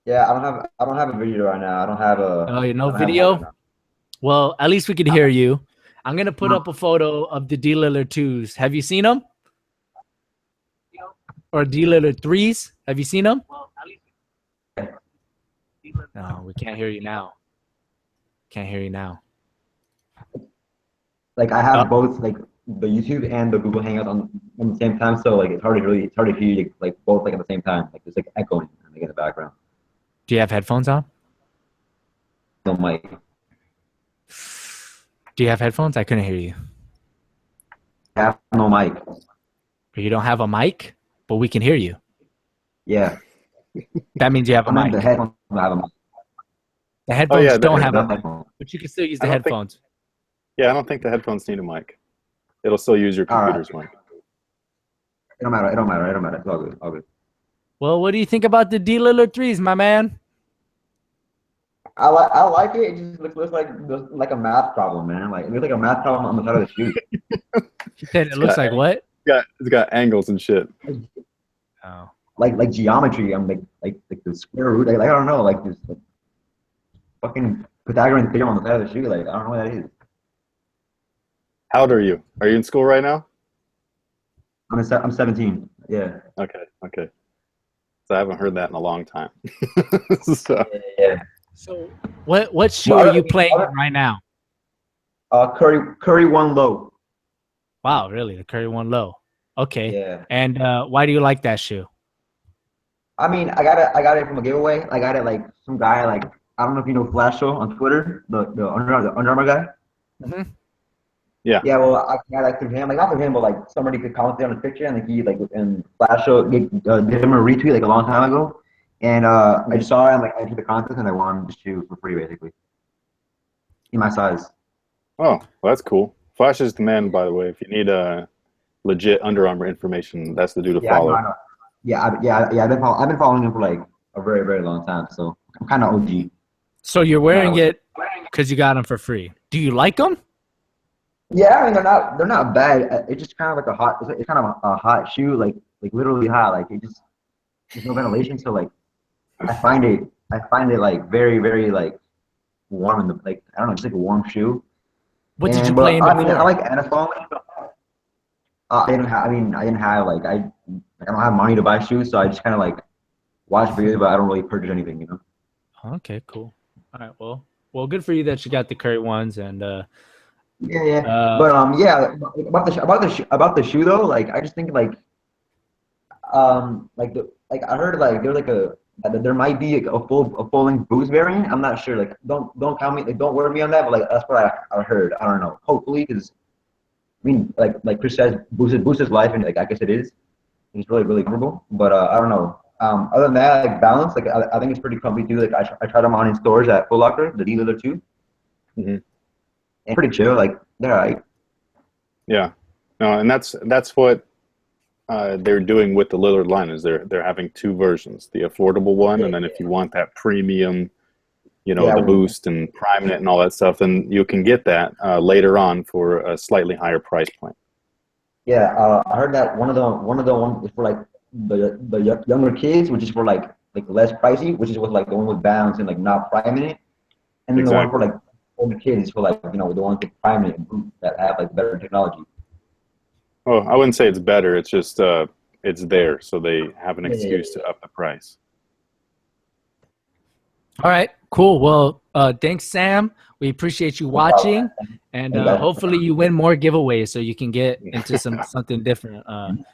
Yeah, I don't have a video right now. I don't have a. Oh, no video. Well, at least we can hear you. I'm gonna put up a photo of the D Lillard 2s. Have you seen them? Or D Lillard 3s? Have you seen them? No, we can't hear you now. Can't hear you now. Like I have both, like the YouTube and the Google Hangouts on the same time, so like it's hard to hear you like both like at the same time. Like there's like echoing like in the background. Do you have headphones on? No mic. Do you have headphones? I couldn't hear you. I have no mic. You don't have a mic, but we can hear you. Yeah. That means you have a mic. The headphones I have a mic. The headphones don't have not a mic, headphones. but you can still use the I don't think- headphones. Yeah, I don't think the headphones need a mic. It'll still use your All right. computer's mic. It don't matter. It don't matter. It don't matter. It's all good. All good. Well, what do you think about the D Lillard threes, my man? I like it. It just looks like a math problem, man. Like it looks like a math problem on the side of the shoe. You said it looks like what? It's got angles and shit. Oh. Like geometry. I'm like the square root. Like I don't know. Like this fucking Pythagorean theorem on the side of the shoe. Like I don't know what that is. How old are you? Are you in school right now? I'm 17. Yeah. Okay. So I haven't heard that in a long time. So, Yeah. So what shoe are you playing right now? Curry one low. Wow, really? The Curry one low. Okay. Yeah. And why do you like that shoe? I mean, I got it from a giveaway. I got it like some guy like I don't know if you know Flash Show on Twitter, the Under Armour guy. Mm-hmm. Yeah. Yeah, well, I got like through him, like not through him, but like somebody could comment on his picture, and like he like and Flash Show did him a retweet like a long time ago, and I just saw it and like entered the contest, and I won the shoe for free basically. In my size. Oh, well, that's cool. Flash is the man, by the way. If you need legit Under Armour information, that's the dude to follow. I know. I've been following him for like a very, very long time, so I'm kind of OG. So you're wearing it because you got them for free. Do you like them? Yeah, I mean they're not bad. It's just kind of like it's kind of a hot shoe, like literally hot. Like there's no ventilation, so like I find it like very, very like warm in the like I don't know, just like a warm shoe. What did you play in I before? mean, I like NFL. I didn't have like I don't have money to buy shoes, so I just kind of like watch videos, but I don't really purchase anything, you know. Okay, cool. All right, well, good for you that you got the Curry ones and Yeah. But yeah, about the shoe though, like I just think like I heard like there's like there might be a full length boost variant. I'm not sure. Like don't count me. Like, don't word me on that. But like that's what I heard. I don't know. Hopefully, because I mean, like Chris says, boost his life, and like I guess it is. It's really, really comfortable. But I don't know. Other than that, like balance, like I think it's pretty comfy too. Like I tried them on in stores at Foot Locker, the D Lillard 2. Mm-hmm. And pretty chill. Like they're alright. Yeah. No, and that's what they're doing with the Lillard line is they're having two versions, the affordable one, and then if you want that premium, the boost and priming it and all that stuff, then you can get that later on for a slightly higher price point. Yeah, I heard that one of the ones is for like the younger kids, which is for like less pricey, which is with like the one with bounce and like not priming it, and then the one for like older kids is for like the ones with priming it that have like better technology. Oh, I wouldn't say it's better. It's just it's there, so they have an excuse to up the price. All right, cool. Well, thanks, Sam. We appreciate you watching, and hopefully you win more giveaways so you can get into something different. I'm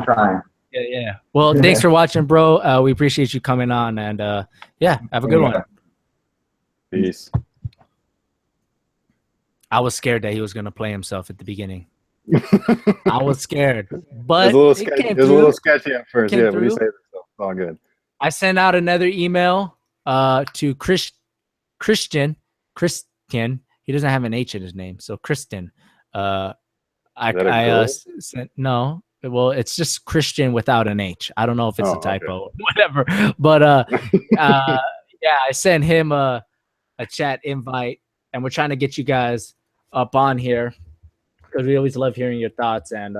trying. Yeah. Well, thanks for watching, bro. We appreciate you coming on, and have a good one. Peace. I was scared that he was gonna play himself at the beginning. I was scared, but it was a little sketchy at first. Yeah, but he said it's all good. I sent out another email to Christian. He doesn't have an H in his name, so Kristen. I sent no. Well, it's just Christian without an H. I don't know if it's a typo, whatever. But I sent him a chat invite, and we're trying to get you guys up on here because we always love hearing your thoughts and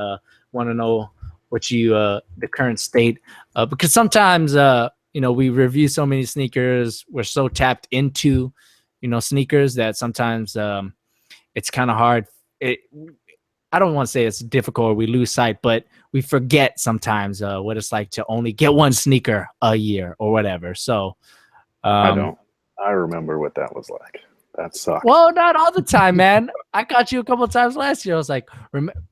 want to know what you the current state. Because sometimes we review so many sneakers, we're so tapped into sneakers that sometimes it's kind of hard. I don't want to say it's difficult or we lose sight, but we forget sometimes what it's like to only get one sneaker a year or whatever. So I remember what that was like. That sucked. Well, not all the time, man. I got you a couple of times last year. I was like,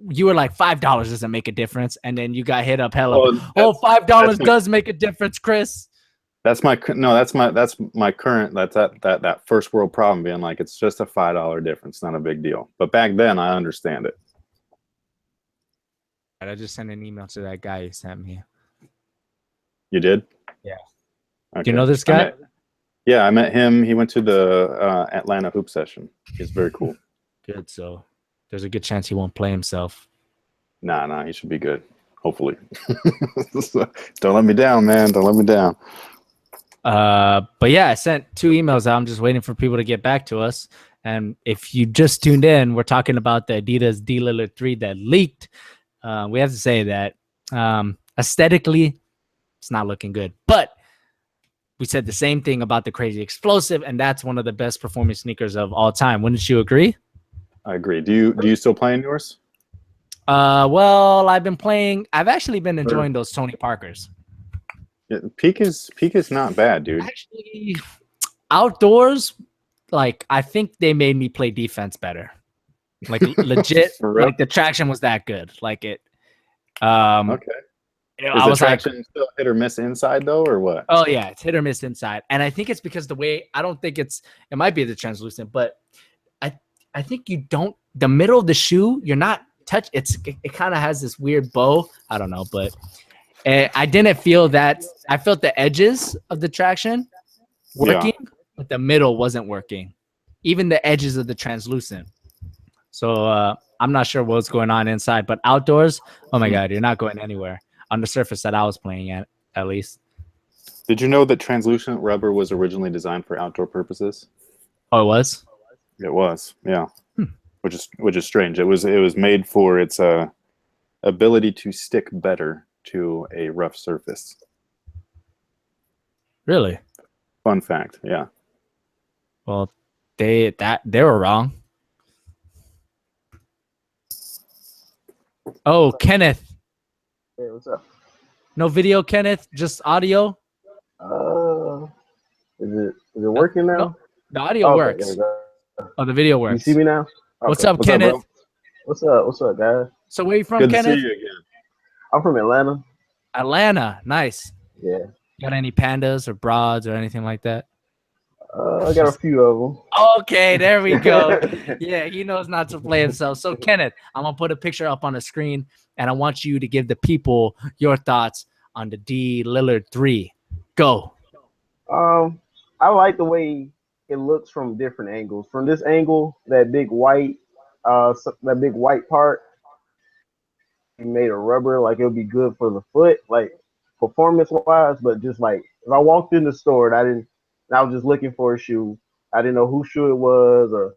you were like, $5 doesn't make a difference. And then you got hit up hella. $5 does make a difference, Chris. That's my current. That's that first world problem being like, it's just a $5 difference. Not a big deal. But back then I understand it. I just sent an email to that guy you sent me. You did? Yeah. Okay. Do you know this guy? Yeah, I met him. He went to the Atlanta hoop session. He's very cool. Good. So there's a good chance he won't play himself. Nah, he should be good. Hopefully. Don't let me down, man. Don't let me down. But yeah, I sent 2 emails out. I'm just waiting for people to get back to us. And if you just tuned in, we're talking about the Adidas D Lillard 3 that leaked. We have to say that aesthetically, it's not looking good. But we said the same thing about the Crazy Explosive, and that's one of the best performing sneakers of all time. Wouldn't you agree? I agree. Do you still play in yours? Well, I've actually been enjoying those Tony Parkers. Yeah, Peak is not bad, dude. Actually, outdoors, like I think they made me play defense better. Like legit, like the traction was that good. Like it. Okay. I was traction still hit or miss inside though, or what? Oh yeah, it's hit or miss inside, and I think it's because the way I don't think it might be the translucent, but I think you don't the middle of the shoe you're not touch. It kind of has this weird bow. I don't know, but I didn't feel that. I felt the edges of the traction working, but the middle wasn't working. Even the edges of the translucent. So I'm not sure what's going on inside, but outdoors, oh my God, you're not going anywhere. On the surface that I was playing at least. Did you know that translucent rubber was originally designed for outdoor purposes? Oh, it was? It was, yeah. Which is strange. It was made for its ability to stick better to a rough surface. Really? Fun fact, yeah. Well, they were wrong. Oh, Kenneth. Hey, what's up? No video, Kenneth, just audio. Is it working now? No, the audio works. Oh, the video works. You see me now? Okay. What's up, Kenneth? Up, what's up, guys? So where you from, Good Kenneth? to see you again. I'm from Atlanta. Atlanta, nice. Yeah. Got any pandas or broads or anything like that? I got a few of them. Okay, there we go. Yeah, he knows not to play himself. So, Kenneth, I'm going to put a picture up on the screen, and I want you to give the people your thoughts on the D Lillard 3. Go. I like the way it looks from different angles. From this angle, that big white part, he made a rubber, like it'll be good for the foot, like performance-wise, but just like if I walked in the store and I was just looking for a shoe, I didn't know whose shoe it was or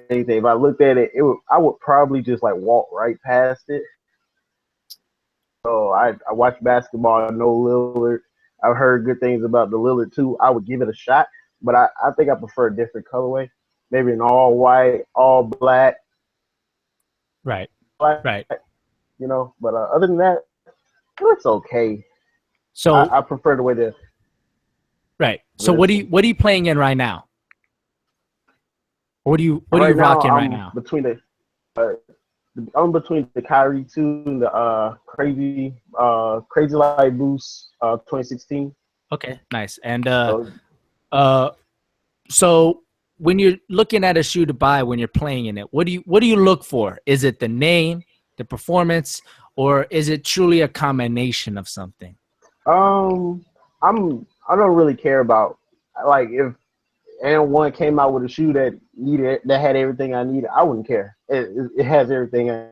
anything. If I looked at it, I would probably just like walk right past it. So I watch basketball. I know Lillard. I've heard good things about the Lillard too. I would give it a shot, but I think I prefer a different colorway. Maybe an all white, all black. Right. You know, but other than that, it looks okay. So I prefer the way that. Right. So what are you playing in right now? What are you rocking right now? I'm between the Kyrie 2 and the Crazy Light Boost 2016. Okay, nice. And so when you're looking at a shoe to buy when you're playing in it, what do you look for? Is it the name, the performance, or is it truly a combination of something? I don't really care about, like, if one came out with a shoe that had everything I needed, I wouldn't care. It has everything I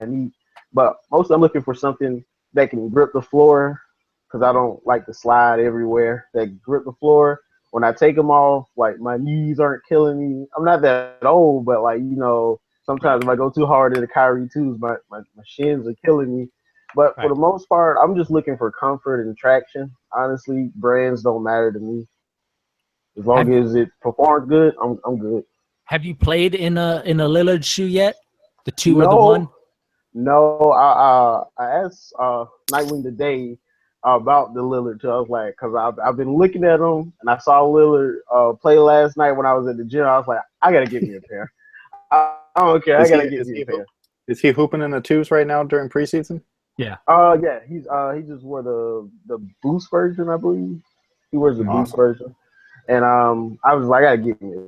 need. But mostly I'm looking for something that can grip the floor, because I don't like to slide everywhere. That grip the floor. When I take them off, like, my knees aren't killing me. I'm not that old, but, like, you know, sometimes if I go too hard in the Kyrie 2s, my shins are killing me. But for the most part, I'm just looking for comfort and traction. Honestly, brands don't matter to me. As long as it performs good, I'm good. Have you played in a Lillard shoe yet? The 2 or the 1? No, I asked Nightwing today about the Lillard too. I was like, because I've been looking at them, and I saw Lillard play last night when I was at the gym. I was like, I gotta get me a pair. I don't care. I gotta get me a pair. Is he hooping in the 2s right now during preseason? Yeah. Yeah. He just wore the Boost version, I believe. He wears the Boost version, and I was like, I gotta get me a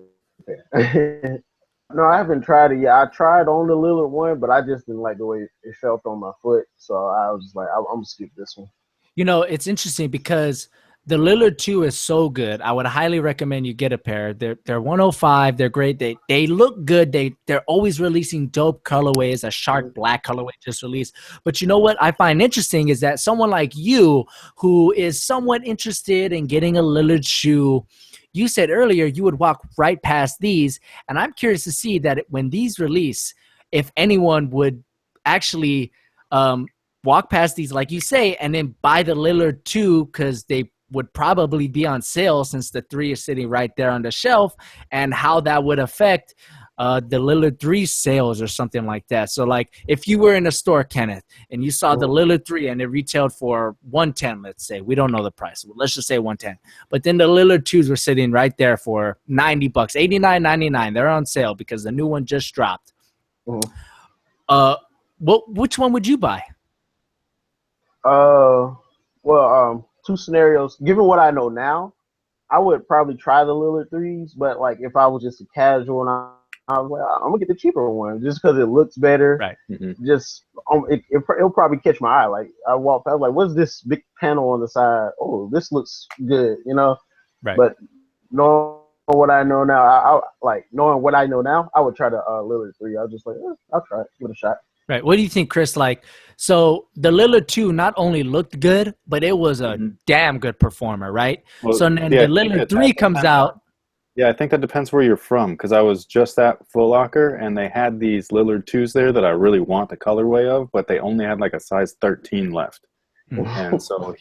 pair. No, I haven't tried it yet. I tried on the Lillard one, but I just didn't like the way it felt on my foot, so I was just like, I'm gonna skip this one. You know, it's interesting because The Lillard 2 is so good. I would highly recommend you get a pair. They're 105. They're great. They look good. They're always releasing dope colorways. A shark black colorway just released. But you know what I find interesting is that someone like you, who is somewhat interested in getting a Lillard shoe, you said earlier you would walk right past these, and I'm curious to see that when these release, if anyone would actually walk past these, like you say, and then buy the Lillard 2 because they would probably be on sale since the 3 is sitting right there on the shelf, and how that would affect the Lillard 3 sales or something like that. So, like, if you were in a store, Kenneth, and you saw the Lillard 3 and it retailed for $110, let's say. We don't know the price. Let's just say $110. But then the Lillard 2s were sitting right there for $90, $89.99. They're on sale because the new one just dropped. Which one would you buy? Two scenarios. Given what I know now, I would probably try the Lillard 3s, but like if I was just a casual and I was like, I'm gonna get the cheaper one just because it looks better. Right. Just it'll probably catch my eye. Like I walk past, like, what's this big panel on the side? Oh, this looks good, you know. Right. But knowing what I know now, knowing what I know now, I would try the Lillard 3. I was just like, I'll try it, give it a shot. Right. What do you think, Chris? Like, so the Lillard 2 not only looked good, but it was a damn good performer, right? Well, so then the Lillard 3 comes out. Yeah, I think that depends where you're from, because I was just at Foot Locker, and they had these Lillard 2s there that I really want the colorway of, but they only had like a size 13 left. And so,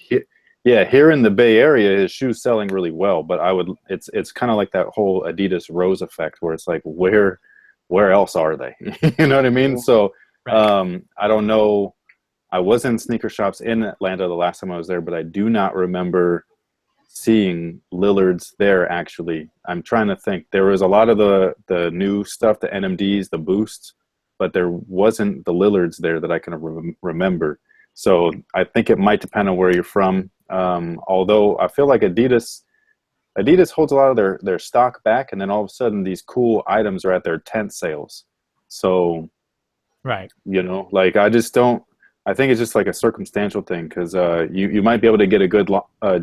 here in the Bay Area, his shoe's selling really well, but it's kind of like that whole Adidas Rose effect, where it's like, where else are they? You know what I mean? So, I don't know. I was in sneaker shops in Atlanta the last time I was there, but I do not remember seeing Lillards there, actually. I'm trying to think. There was a lot of the new stuff, the NMDs, the Boosts, but there wasn't the Lillards there that I can remember. So I think it might depend on where you're from. Although I feel like Adidas holds a lot of their stock back, and then all of a sudden these cool items are at their tent sales. So... Right. You know, like I think it's just like a circumstantial thing, because you might be able to get a good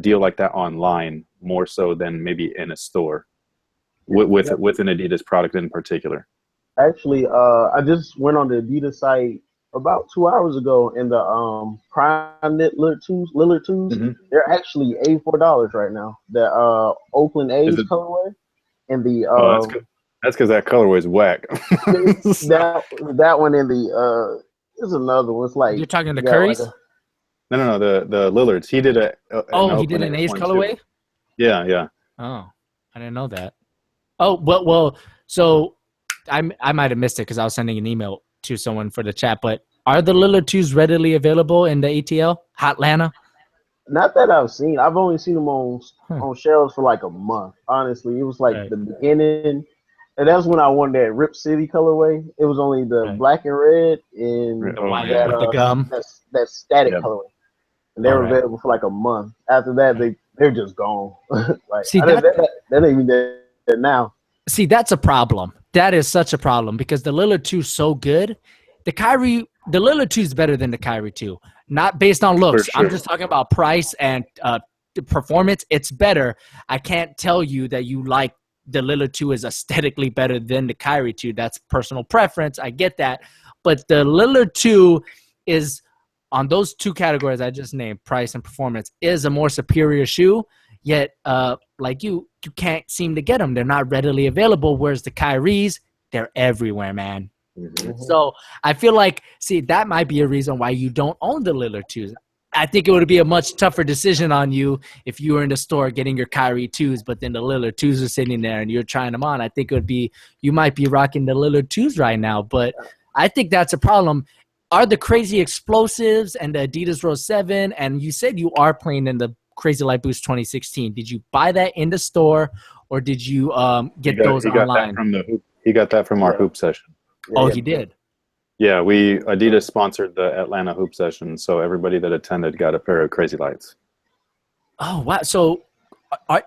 deal like that online more so than maybe in a store with an Adidas product in particular. Actually, I just went on the Adidas site about 2 hours ago, and the Prime Knit Lillard 2s, they're actually $84 right now. The Oakland A's colorway and the that's because that colorway is whack. that one in the is another one. It's like, you're talking the Currys? Like no, the Lillards. He did he did an A's colorway? Yeah. Oh, I didn't know that. Oh, well, so I might have missed it because I was sending an email to someone for the chat, but are the Lillard 2s readily available in the ATL? Hotlanta? Not that I've seen. I've only seen them on shelves for like a month. Honestly, it was like the beginning. And that's when I won that Rip City colorway. It was only the black and red and with the gum. That static colorway. And they were available for like a month. After that, they're just gone. Like, see, that ain't even there now. See, that's a problem. That is such a problem because the Lillard 2 is so good. The Lillard 2 is better than the Kyrie 2. Not based on looks. Sure. I'm just talking about price and performance. It's better. I can't tell you that you like the Lillard 2 is aesthetically better than the Kyrie 2. That's personal preference. I get that. But the Lillard 2 is, on those two categories I just named, price and performance, is a more superior shoe. Yet, like you can't seem to get them. They're not readily available, whereas the Kyries, they're everywhere, man. So I feel like, see, that might be a reason why you don't own the Lillard 2s. I think it would be a much tougher decision on you if you were in the store getting your Kyrie 2s, but then the Lillard 2s are sitting there and you're trying them on. I think it would be, you might be rocking the Lillard 2s right now, but I think that's a problem. Are the crazy explosives and the Adidas Rose 7, and you said you are playing in the Crazy Light Boost 2016. Did you buy that in the store or did you get those online? He got that from our hoop session. Oh, he did? Yeah, Adidas sponsored the Atlanta hoop session, so everybody that attended got a pair of Crazy Lights. Oh, wow. So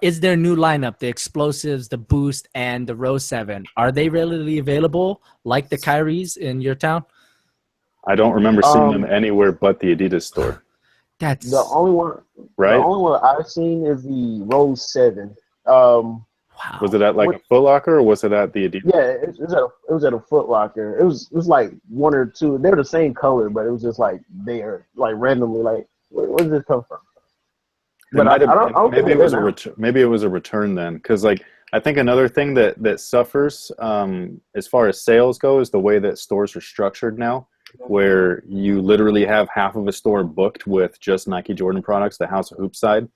is there a new lineup, the explosives, the Boost, and the Rose 7? Are they readily available like the Kyries in your town? I don't remember seeing them anywhere but the Adidas store. The only one right? The only one I've seen is the Rose 7. Wow. Was it at like a Foot Locker or was it at the Adidas? Yeah, it was at a Foot Locker. It was like one or two. They're the same color, but it was just like there, like randomly, like where does this come from? But maybe it was a return. Maybe it was a return then, because like I think another thing that suffers as far as sales go is the way that stores are structured now, where you literally have half of a store booked with just Nike Jordan products, the House of Hoops side,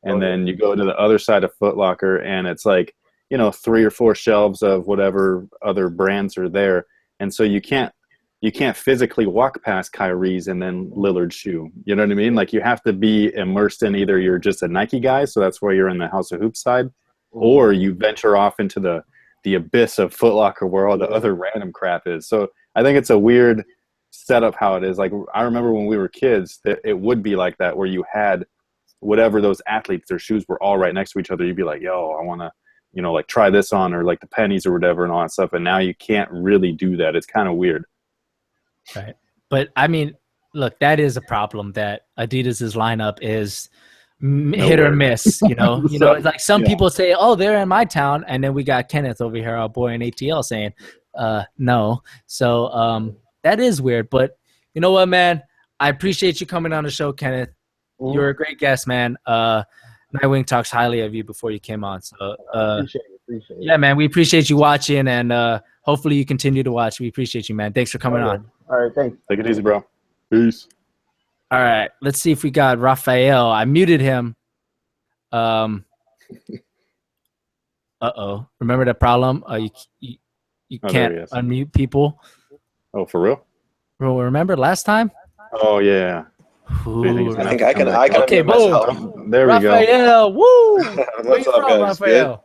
and then you go to the other side of Foot Locker and it's like, you know, 3 or 4 shelves of whatever other brands are there, and so you can't physically walk past Kyrie's and then Lillard's shoe. You know what I mean? Like you have to be immersed in either you're just a Nike guy, so that's why you're in the House of Hoops side, or you venture off into the abyss of Foot Locker where all the other random crap is. So I think it's a weird setup how it is. Like I remember when we were kids that it would be like that, where you had whatever those athletes, their shoes were all right next to each other. You'd be like, yo, I want to, you know, like try this on, or like the pennies or whatever and all that stuff. And now you can't really do that. It's kind of weird. Right. But I mean, look, that is a problem that Adidas's lineup is hit or miss, you know. You know, like some people say, oh, they're in my town, and then we got Kenneth over here, our boy in ATL, saying no. So that is weird. But you know what, man? I appreciate you coming on the show, Kenneth. You're a great guest, man. Nightwing talks highly of you before you came on. So appreciate it. Yeah, man, we appreciate you watching, and hopefully you continue to watch. We appreciate you, man. Thanks for coming on. All right, thanks. Take it easy, bro. Peace. All right, let's see if we got Raphael. I muted him. Uh-oh. Remember that problem? You can't unmute people. Oh, for real? Bro, remember last time? Oh, yeah. Ooh, I think I can okay, boom. There we Raphael, go. Woo! What's up, guys? Raphael?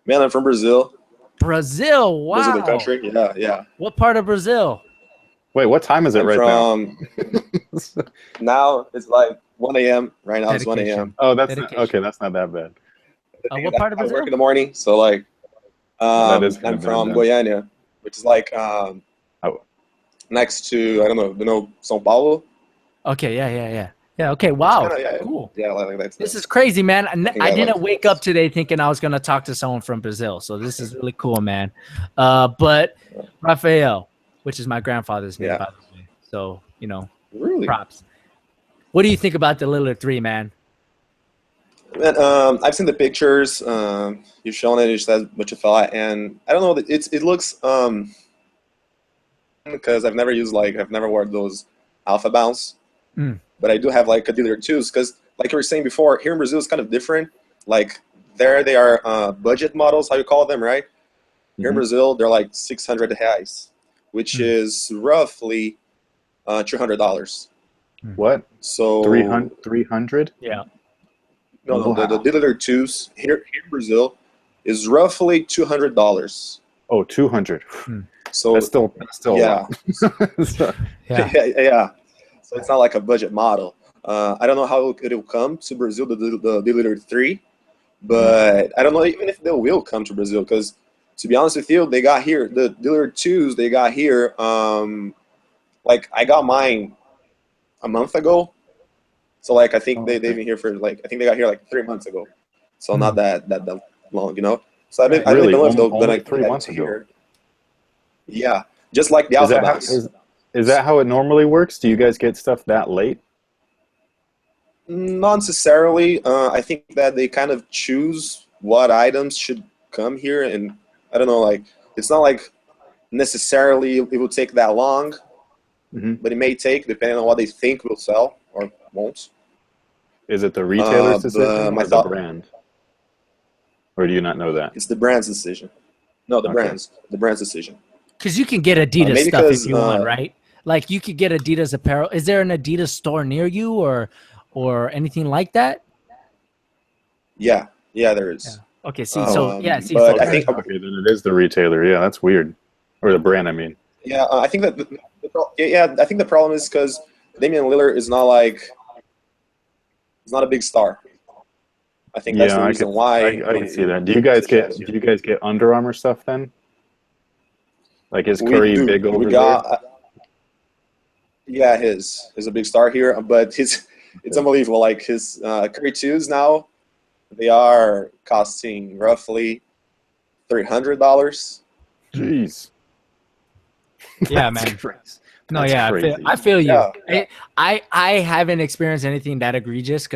Man, I'm from Brazil. Brazil, wow. Brazil, the country. Yeah. What part of Brazil? Wait, what time is it now? Now it's like 1 a.m. Right now it's 1 a.m. Oh, that's not, okay. That's not that bad. What part of Brazil? I work in the morning, so like I'm from Goiânia, which is like next to, I don't know, São Paulo. Okay, yeah. Okay, wow, cool. Yeah, like that's. This is crazy, man. I didn't wake up today thinking I was gonna talk to someone from Brazil, so this is really cool, man. But Raphael, which is my grandfather's name, by the way. So, you know, really props. What do you think about the Lillard 3, man? Man, I've seen the pictures. You've shown it. You said what you thought, and I don't know. It looks because I've never worn those Alpha Bounce, but I do have like a Lillard 2s because, like you were saying before, here in Brazil it's kind of different. Like there they are budget models, how you call them, right? Here in Brazil they're like 600 reais, which is roughly $200. What? So 300? Yeah. No, the Lillard 2s here in Brazil is roughly $200. Oh, 200. So that's still yeah. yeah. So it's not like a budget model. I don't know how it'll come to Brazil, the Lillard 3, but I don't know even if they will come to Brazil, because to be honest with you, they got here the Lillard 2s. They got here. Like I got mine a month ago. So like I think they've been here for like, I think they got here like 3 months ago. So not that long, you know. So I don't know if they'll be like 3 months ago. Yeah, just like the Alpha Bounce. Is that how it normally works? Do you guys get stuff that late? Not necessarily. I think that they kind of choose what items should come here, and I don't know. Like it's not like necessarily it will take that long, but it may take depending on what they think will sell or won't. Is it the retailer's decision or the brand? Or do you not know that? It's the brand's decision. No, the brand's decision. Because you can get Adidas stuff if you want, right? Like you could get Adidas apparel. Is there an Adidas store near you or anything like that? Yeah, there is. Yeah. Okay, see, but I think okay, then it is the retailer. Yeah, that's weird, or the brand. I mean. Yeah, I think that. I think the problem is because Damian Lillard is not like. He's not a big star. I think that's the reason why. I can see that. Do you guys get Under Armour stuff then? Like is Curry big over there? Yeah, he's a big star here, but it's unbelievable. Like his Curry 2s now, they are costing roughly $300. Jeez. Yeah, That's man. crazy. No, That's yeah, crazy. I feel you. Yeah. I haven't experienced anything that egregious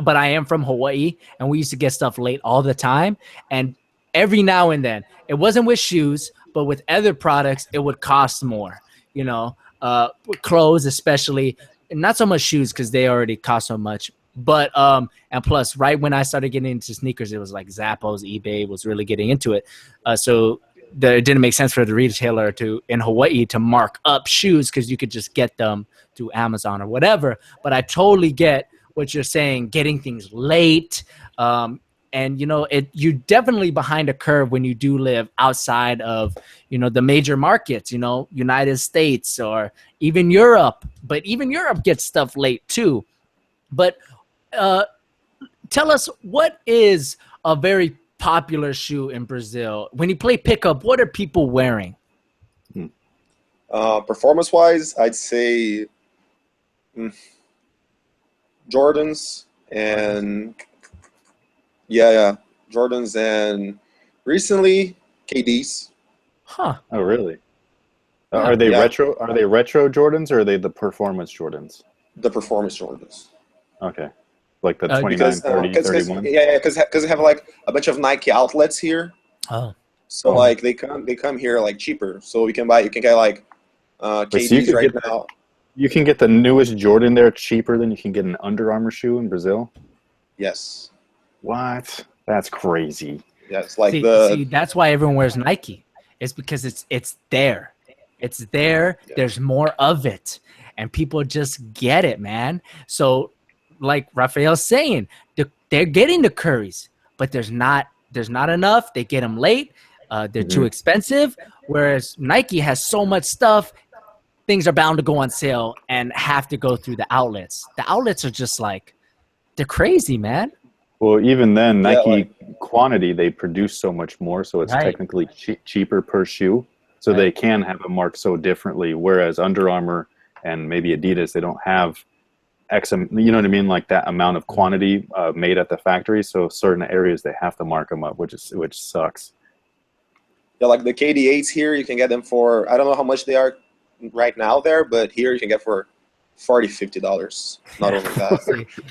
but I am from Hawaii and we used to get stuff late all the time. And every now and then, it wasn't with shoes, but with other products, it would cost more. You know, with clothes especially, and not so much shoes because they already cost so much. But and plus, right when I started getting into sneakers, it was like Zappos, eBay was really getting into it. So it didn't make sense for the retailer in Hawaii to mark up shoes because you could just get them through Amazon or whatever. But I totally get what you're saying, getting things late. And, you know, you're definitely behind a curve when you do live outside of, you know, the major markets, you know, United States or even Europe. But even Europe gets stuff late too. But tell us, what is a very popular shoe in Brazil? When you play pickup, what are people wearing? Performance-wise, I'd say Jordans and Jordans and recently KDs. Huh. Oh, really? Are they retro? Are they retro Jordans or are they the performance Jordans? The performance Jordans. Okay. Like the 29, 30, 31? Yeah, because they have like a bunch of Nike outlets here. Oh. So like they come here like cheaper. So you can get like KDs right now. You can get the newest Jordan there cheaper than you can get an Under Armour shoe in Brazil? Yes. What? That's crazy. Yeah, it's like see, that's why everyone wears Nike. It's because it's there. It's there. Yeah. There's more of it. And people just get it, man. So like Rafael's saying, they're getting the Currys, but there's not enough. They get them late. They're too expensive. Whereas Nike has so much stuff, things are bound to go on sale and have to go through the outlets. The outlets are just like, they're crazy, man. Well, even then, Nike quantity, they produce so much more, so it's technically cheaper per shoe. So they can have it marked so differently, whereas Under Armour and maybe Adidas, they don't have you know what I mean, like that amount of quantity made at the factory. So certain areas they have to mark them up, which sucks. Yeah, like the KD8s here, you can get them for, I don't know how much they are right now there, but here you can get for $40-$50. Not only that.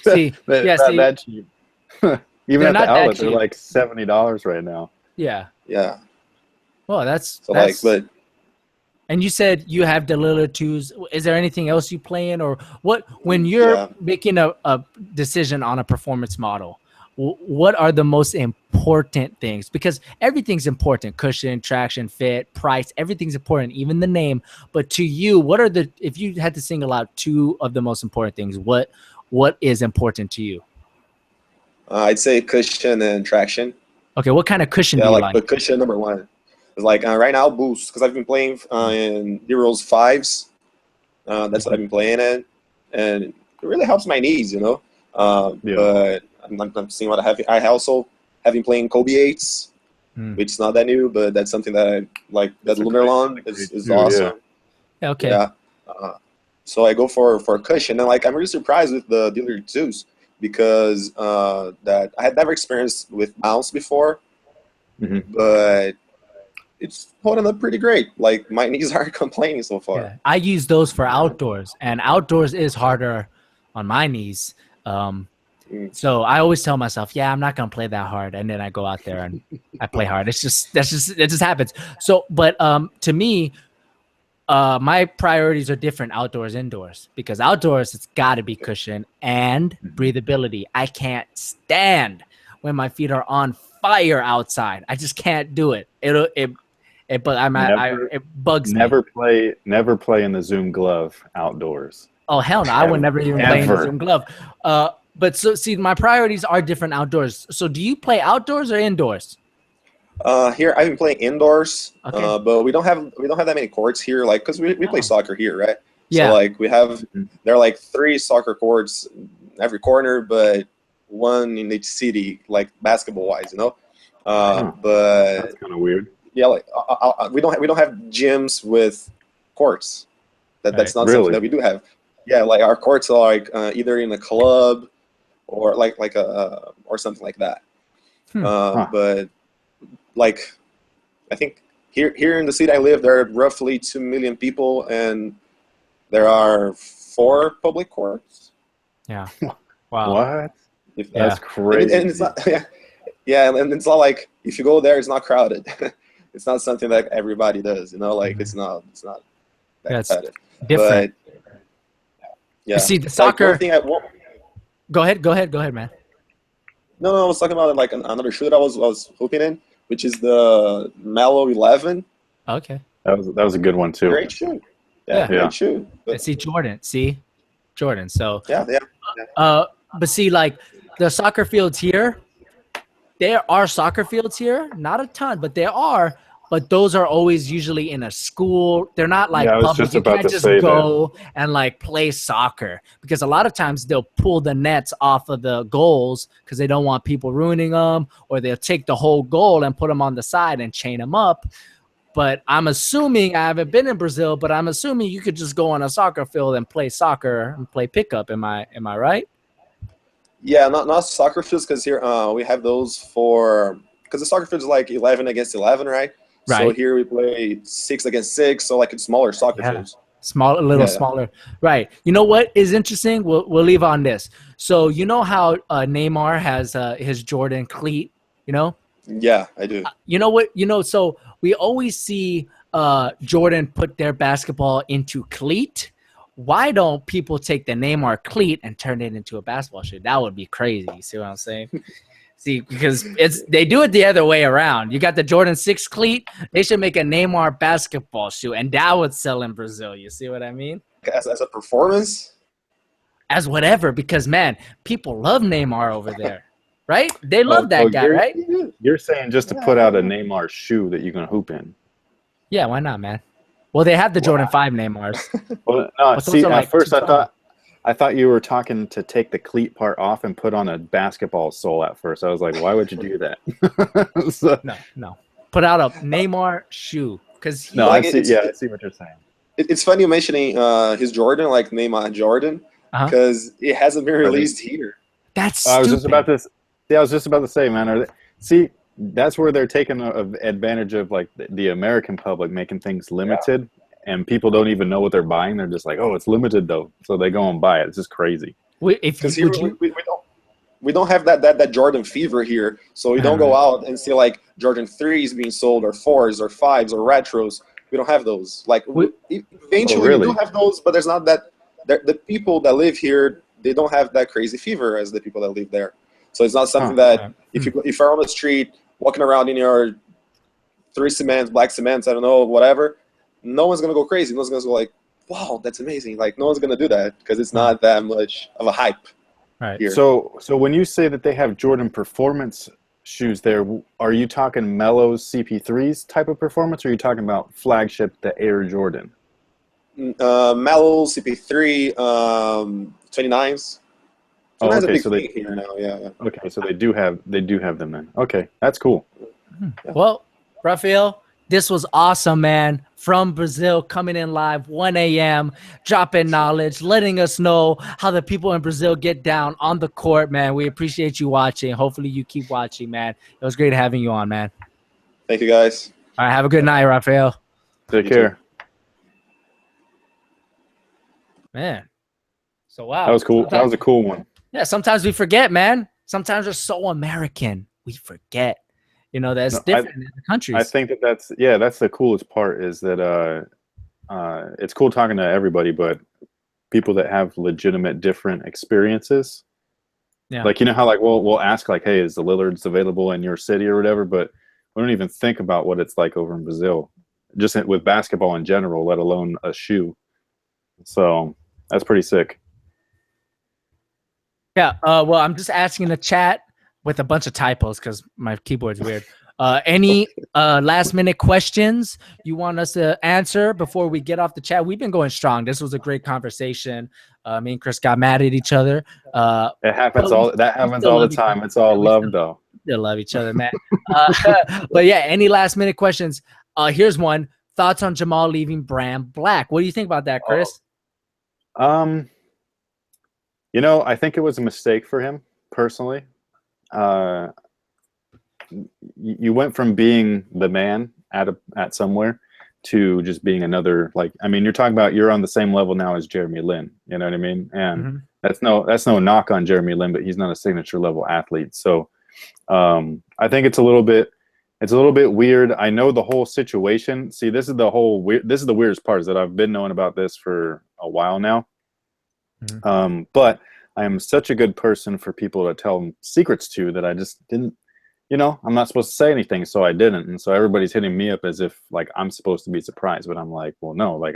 see, that cheap. Even at the outlet, they're like $70 right now. Yeah. Yeah. Well, that's so like, but. And you said you have the Lillard 2s. Is there anything else you play in, or what? When you're making a decision on a performance model, what are the most important things? Because everything's important: cushion, traction, fit, price. Everything's important, even the name. But to you, what are if you had to single out two of the most important things, what is important to you? I'd say cushion and traction. Okay, what kind of cushion do you like? The cushion number one. It's like right now boost, because I've been playing in D-Rose 5s. That's what I've been playing in, and it really helps my knees, you know. But I'm seeing what I have. I also have been playing Kobe 8s, which is not that new, but that's something that I like. That Lumerlon is awesome. Yeah. Okay. Yeah. So I go for a cushion, and like I'm really surprised with the Lillard 2s because that I had never experienced with bounce before, but it's holding up pretty great. Like my knees aren't complaining so far. Yeah. I use those for outdoors, and outdoors is harder on my knees. So I always tell myself, yeah, I'm not gonna play that hard, and then I go out there and I play hard. It just happens. So, but to me, my priorities are different outdoors, indoors, because outdoors it's got to be cushion and breathability. I can't stand when my feet are on fire outside. I just can't do it. It bugs me. Never play in the Zoom glove outdoors. Oh hell no! I would never even play in the Zoom glove. But so see, my priorities are different outdoors. So do you play outdoors or indoors? Here I've been playing indoors, but we don't have that many courts here. Like, cause we play soccer here, right? Yeah. So like there are like 3 soccer courts every corner, but 1 in each city, like basketball wise, you know. But that's kind of weird. Yeah, like we don't have gyms with courts. That's not something that we do have. Yeah, like our courts are like either in a club or like a or something like that. But like I think here in the city I live, there are roughly 2 million people, and there are 4 public courts. Yeah. Wow. What? If That's crazy. And it's not, yeah, and it's not like if you go there, it's not crowded. It's not something that everybody does, you know. Like it's not that competitive. Different. But, yeah. You see, the soccer. One thing Go ahead, man. No, I was talking about like another shoe that I was hooping in, which is the Mellow 11. Okay. That was a good one too. Great shoe. Yeah. Great shoe. But, See Jordan. So yeah. But see, like the soccer fields here, there are soccer fields here, not a ton, but there are. But those are always usually in a school. They're not like public. You can't just go and like play soccer, because a lot of times they'll pull the nets off of the goals because they don't want people ruining them, or they'll take the whole goal and put them on the side and chain them up. But I'm assuming, I haven't been in Brazil, but I'm assuming you could just go on a soccer field and play soccer and play pickup. Am I right? Yeah, not soccer fields, because here we have those because the soccer field is like 11 against 11, right? Right. So here we play 6 against 6, so like it's smaller soccer fields. Smaller. Right. You know what is interesting? We'll leave on this. So you know how Neymar has his Jordan cleat, you know? Yeah, I do. You know what? So we always see Jordan put their basketball into cleat. Why don't people take the Neymar cleat and turn it into a basketball shoe? That would be crazy. You see what I'm saying? See, because they do it the other way around. You got the Jordan 6 cleat. They should make a Neymar basketball shoe, and that would sell in Brazil. You see what I mean? As a performance? As whatever, because, man, people love Neymar over there, right? They love that guy, right? You're saying just to put out a Neymar shoe that you can hoop in. Yeah, why not, man? Well, they have the Jordan 5 Neymars. Well, no, see, at like first I thought you were talking to take the cleat part off and put on a basketball sole at first. I was like, why would you do that? No. Put out a Neymar shoe. I see what you're saying. It's funny you mentioning his Jordan, like Neymar Jordan, because it hasn't been released here. That's stupid. I was just about to say, man. That's where they're taking advantage of like the American public, making things limited. Yeah. And people don't even know what they're buying. They're just like, oh, it's limited though. So they go and buy it. It's just crazy. We don't have that Jordan fever here. So we don't go out and see like Jordan 3s being sold, or 4s or 5s or retros. We don't have those. Like eventually we do have those, but there's not that. The people that live here, they don't have that crazy fever as the people that live there. So it's not something that if you're on the street walking around in your 3 cements, black cements, I don't know, whatever, no one's going to go crazy. No one's going to go like, wow, that's amazing. Like, no one's going to do that because it's not that much of a hype here. So when you say that they have Jordan performance shoes there, are you talking Melo's CP3s type of performance, or are you talking about flagship, the Air Jordan? Melo, CP3, 29s. Oh, okay, so they here now. Yeah. Okay, so they do have them then. Okay, that's cool. Well, Rafael, this was awesome, man. From Brazil, coming in live, 1 a.m., dropping knowledge, letting us know how the people in Brazil get down on the court, man. We appreciate you watching. Hopefully you keep watching, man. It was great having you on, man. Thank you, guys. All right, have a good night, Rafael. Take care. Man. So, wow. That was cool. That was a cool one. Yeah, sometimes we forget, man. Sometimes we're so American. We forget. You know, that's different in the countries. I think that's the coolest part is that it's cool talking to everybody, but people that have legitimate different experiences. Yeah. Like, you know how like we'll ask like, hey, is the Lillards available in your city or whatever? But we don't even think about what it's like over in Brazil, just with basketball in general, let alone a shoe. So that's pretty sick. Yeah. Well, I'm just asking in the chat with a bunch of typos because my keyboard's weird. Any last minute questions you want us to answer before we get off the chat? We've been going strong. This was a great conversation. Me and Chris got mad at each other. It happens all the time. It's all love though. They love each other, man. But yeah, any last minute questions? Here's one. Thoughts on Jamal leaving Brand Black? What do you think about that, Chris? You know, I think it was a mistake for him personally. You went from being the man at somewhere to just being another, like, I mean, you're talking about you're on the same level now as Jeremy Lin, you know what I mean? And that's no knock on Jeremy Lin, but he's not a signature level athlete. So I think it's a little bit weird. I know the whole situation. See, this is the weirdest part, is that I've been knowing about this for a while now. But I am such a good person for people to tell them secrets to, that I just didn't, you know, I'm not supposed to say anything, so I didn't. And so everybody's hitting me up as if like I'm supposed to be surprised, but I'm like, well, no, like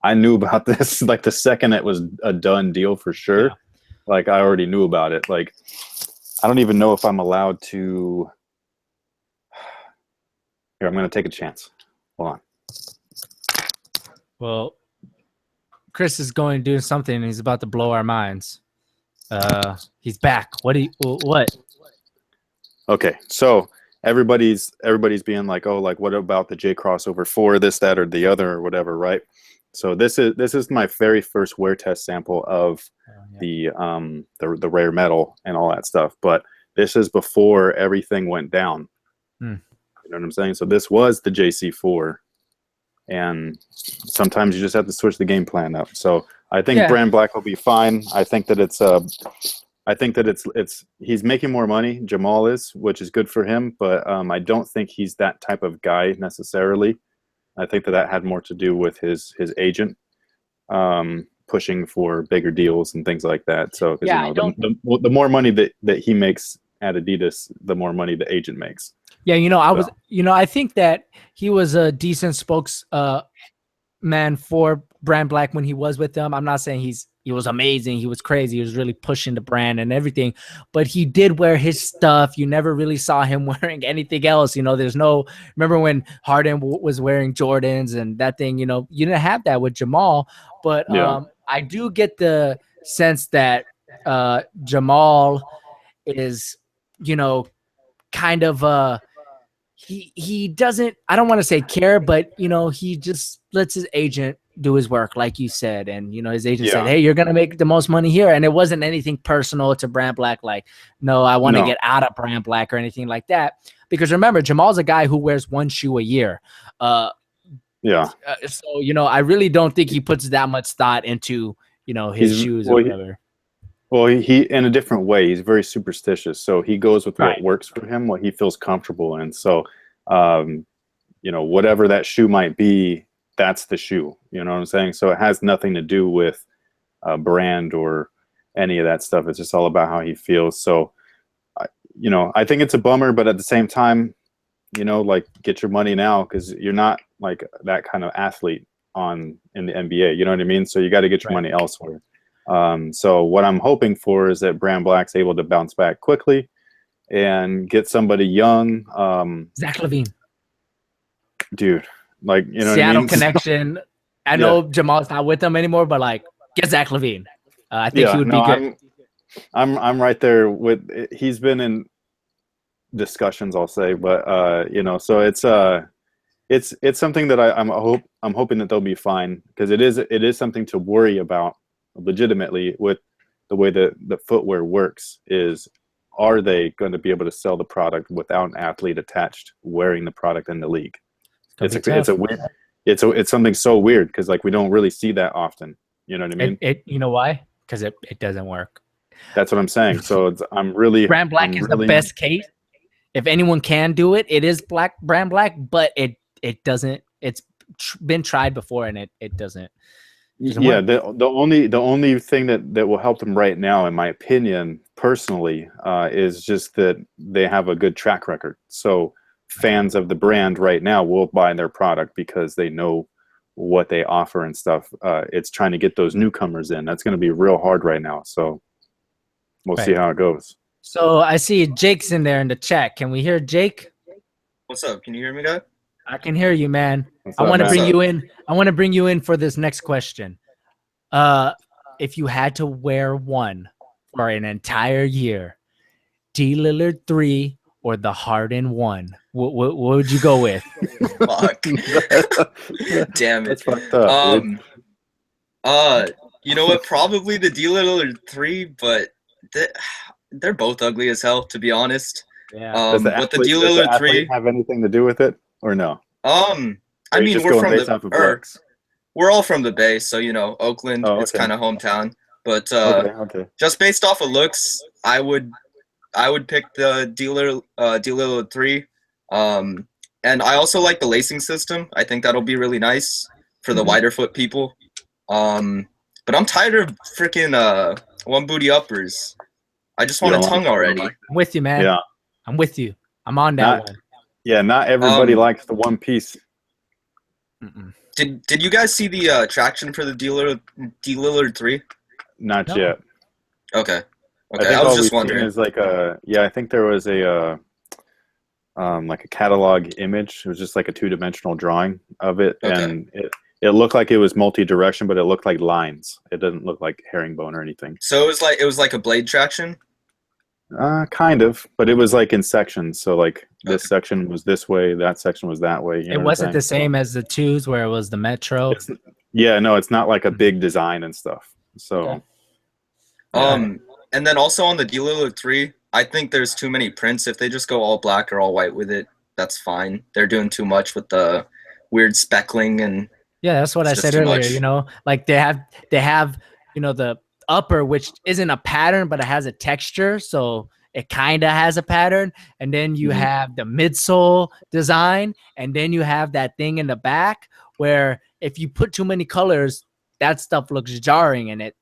I knew about this like the second it was a done deal for sure. Yeah. Like I already knew about it. Like I don't even know if I'm allowed to. Here, I'm going to take a chance. Hold on. Well, Chris is going to do something, and he's about to blow our minds. He's back. What? Okay, so everybody's being like, oh, like what about the J crossover 4, this, that, or the other, or whatever, right? So this is my very first wear test sample of the rare metal and all that stuff. But this is before everything went down. You know what I'm saying? So this was the JC4, and sometimes you just have to switch the game plan up. So I think Brand Black will be fine. I think that it's he's making more money. Jamal is, which is good for him. But I don't think he's that type of guy necessarily. I think that had more to do with his agent pushing for bigger deals and things like that. So you know, the more money that he makes at Adidas, the more money the agent makes. Yeah, you know, I think that he was a decent spokesman for Brand Black when he was with them. I'm not saying he was amazing. He was crazy. He was really pushing the brand and everything, but he did wear his stuff. You never really saw him wearing anything else. You know, remember when Harden was wearing Jordans and that thing, you know, you didn't have that with Jamal, but I do get the sense that Jamal is, you know, kind of he doesn't, I don't want to say care, but you know, he just lets his agent do his work, like you said. And you know, his agent said, hey, you're gonna make the most money here. And it wasn't anything personal to Brand Black, like, no, I want to get out of Brand Black or anything like that. Because remember, Jamal's a guy who wears one shoe a year. So, you know, I really don't think he puts that much thought into, you know, his shoes or whatever. Well, he in a different way, he's very superstitious. So he goes with what works for him, what he feels comfortable in. So, you know, whatever that shoe might be, that's the shoe. You know what I'm saying? So it has nothing to do with brand or any of that stuff. It's just all about how he feels. So, you know, I think it's a bummer, but at the same time, you know, like, get your money now, because you're not like that kind of athlete in the NBA. You know what I mean? So you got to get your money elsewhere. So what I'm hoping for is that Brand Black's able to bounce back quickly and get somebody young. Zach LaVine, dude, like, you know, Seattle connection. I know Jamal's not with them anymore, but like, get Zach LaVine. I think he would be good. I'm right there with. He's been in discussions, I'll say, but you know, so it's something that I'm hoping that they'll be fine, because it is something to worry about. Legitimately, with the way that the footwear works, is, are they going to be able to sell the product without an athlete attached wearing the product in the league? It's something so weird, because like we don't really see that often. You know what I mean? You know why? Because it doesn't work. That's what I'm saying. So Brand Black is the best case. If anyone can do it, it is Brand Black, but it doesn't. It's been tried before, and it doesn't. Yeah, the only thing that will help them right now, in my opinion, personally, is just that they have a good track record. So fans of the brand right now will buy their product because they know what they offer and stuff. It's trying to get those newcomers in. That's going to be real hard right now. So we'll see how it goes. So I see Jake's in there in the chat. Can we hear Jake? What's up? Can you hear me, guy? I can hear you, man. I want to bring you in. I want to bring you in for this next question. If you had to wear one for an entire year, D Lillard 3 or the Harden 1, what would you go with? Fuck. Damn it. That's fucked up. You know what? Probably the D Lillard 3, but they're both ugly as hell, to be honest. Yeah. But the D Lillard 3 have anything to do with it or no? I mean, we're from we're all from the Bay, so you know, Oakland. Oh, It's okay. kind of hometown. But Okay. just based off of looks, I would pick the D Lillard 3. And I also like the lacing system. I think that'll be really nice for the wider foot people. But I'm tired of freaking one booty uppers. I just want a tongue already. I'm with you, man. Yeah. I'm with you. I'm on that one. Yeah, not everybody likes the one piece. Did you guys see the traction for the D Lillard 3? Not yet. Okay. I I was just wondering. Is like I think there was a like a catalog image. It was just like a 2-dimensional drawing of it, and it looked like it was multi-direction, but it looked like lines. It doesn't look like herringbone or anything. So it was like a blade traction. Kind of, but it was like in sections. So like this section was this way, that section was that way. It wasn't the same as the 2s where it was the Metro. No, it's not like a big design and stuff. So, and then also on the D Lillard 3, I think there's too many prints. If they just go all black or all white with it, that's fine. They're doing too much with the weird speckling and. Yeah, that's what I said earlier. You know, like they have, you know, the upper, which isn't a pattern, but it has a texture, so it kind of has a pattern. And then you have the midsole design, and then you have that thing in the back where if you put too many colors, that stuff looks jarring, and it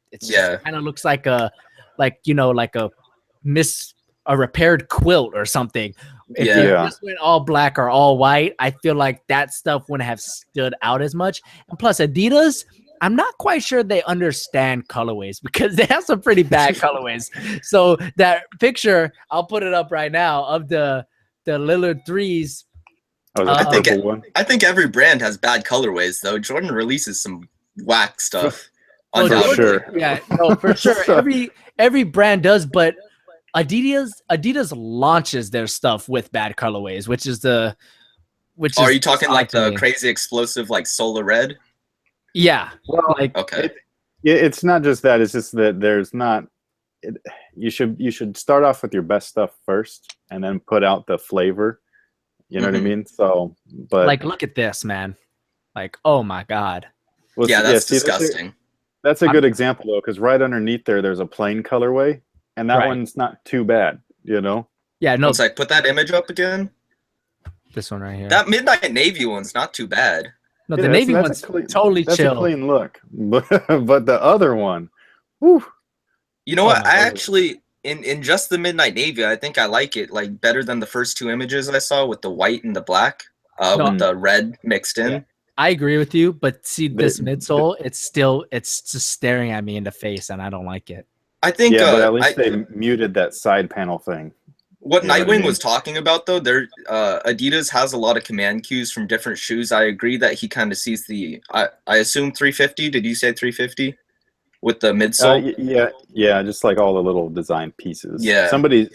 kind of looks like a repaired quilt or something. If you just went all black or all white, I feel like that stuff wouldn't have stood out as much. And plus, Adidas, I'm not quite sure they understand colorways because they have some pretty bad colorways. So that picture, I'll put it up right now, of the Lillard 3s. I think every brand has bad colorways, though. Jordan releases some whack stuff. For sure. Yeah, no, for sure. Every brand does, but Adidas launches their stuff with bad colorways, are you talking like the crazy explosive like solar red? Yeah. Well, like it's not just that. It's just that there's not. You should start off with your best stuff first, and then put out the flavor. You know what I mean? So, but like, look at this, man. Like, oh my god. Well, that's disgusting. That's a good example though, because right underneath there's a plain colorway. And that one's not too bad, you know? Yeah, no. It's like, put that image up again. This one right here. That midnight navy one's not too bad. No, the navy one's totally chill. That's a clean look. But the other one, whew. You know what? I actually, in just the midnight navy, I think I like it like better than the first 2 images I saw with the white and the black, with the red mixed in. Yeah. I agree with you, but see this midsole, it's just staring at me in the face, and I don't like it. I think, but at least they muted that side panel thing. What Nightwing was talking about, though, Adidas has a lot of command cues from different shoes. I agree that he kind of sees I assume 350. Did you say 350 with the midsole? Yeah, just like all the little design pieces. Yeah, somebody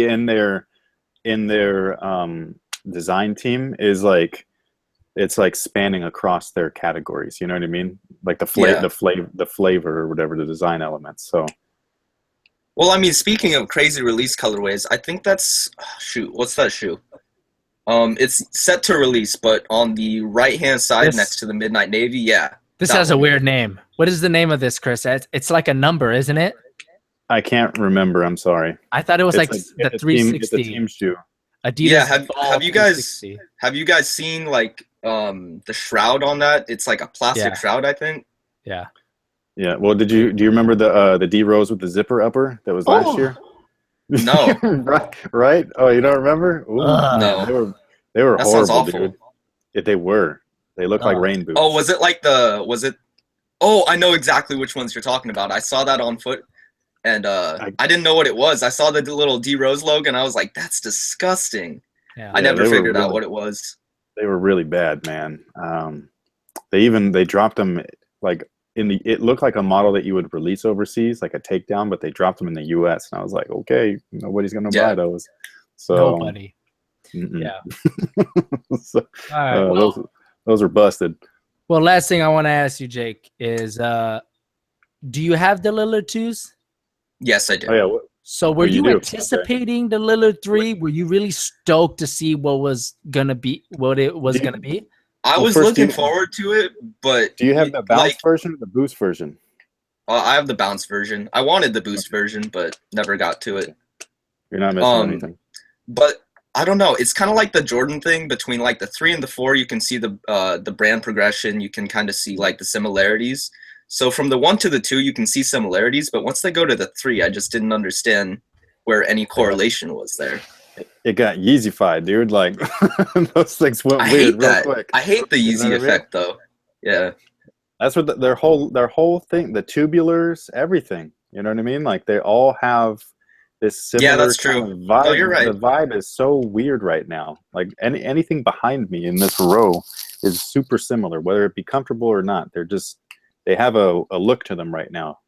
in their design team is like, it's like spanning across their categories. You know what I mean? Like the flavor or whatever, the design elements. So, well, I mean, speaking of crazy release colorways, I think that's what's that shoe? It's set to release, but on the right hand side next to the midnight navy, this has a weird name. What is the name of this, Chris? It's like a number, isn't it? I can't remember. I'm sorry. I thought it was the 360. It's a team shoe. Adidas. Have you guys seen like the shroud on that? It's like a plastic shroud, I think. Yeah. Well, do you remember the D Rose with the zipper upper that was last year? No. right? Oh, you don't remember? Ooh, no. They were that horrible, sounds awful. dude. Yeah, they were. They looked like rain boots. Oh, was it? Oh, I know exactly which ones you're talking about. I saw that on foot. And I didn't know what it was. I saw the little D Rose logo, and I was like, "That's disgusting." Yeah. I never figured out what it was. They were really bad, man. They dropped them like it looked like a model that you would release overseas, like a takedown, but they dropped them in the U.S. And I was like, okay, nobody's gonna buy those. So nobody. Yeah. So, all right. Those are busted. Well, last thing I want to ask you, Jake, is do you have the Lillard 2s? Yes, I do. Oh yeah. So were you do? anticipating the Lillard 3? Were you really stoked to see what it was gonna be? I was looking forward to it, but do you have the bounce version or the boost version? I have the bounce version. I wanted the boost version, but never got to it. You're not missing anything. But I don't know. It's kind of like the Jordan thing between like the 3 and the 4. You can see the brand progression. You can kind of see like the similarities. So from the 1 to the 2, you can see similarities. But once they go to the 3, I just didn't understand where any correlation was there. It got Yeezyfied, dude. Like those things went weird real quick. I hate the Yeezy effect, though. Yeah. That's what their whole thing, the tubulars, everything. You know what I mean? Like they all have this similar that's true. kind of vibe. No, you're right. The vibe is so weird right now. Like anything behind me in this row is super similar, whether it be comfortable or not. They have a look to them right now.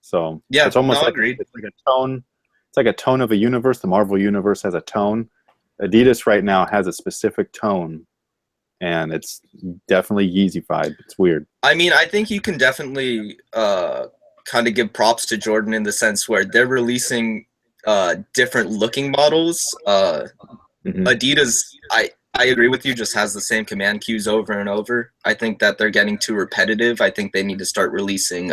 So yeah, it's almost like agreed. It's like a tone. It's like a tone of a universe. The Marvel universe has a tone. Adidas right now has a specific tone. And it's definitely Yeezyfied. It's weird. I mean, I think you can definitely kind of give props to Jordan in the sense where they're releasing different looking models. Adidas, I agree with you, just has the same command cues over and over. I think that they're getting too repetitive. I think they need to start releasing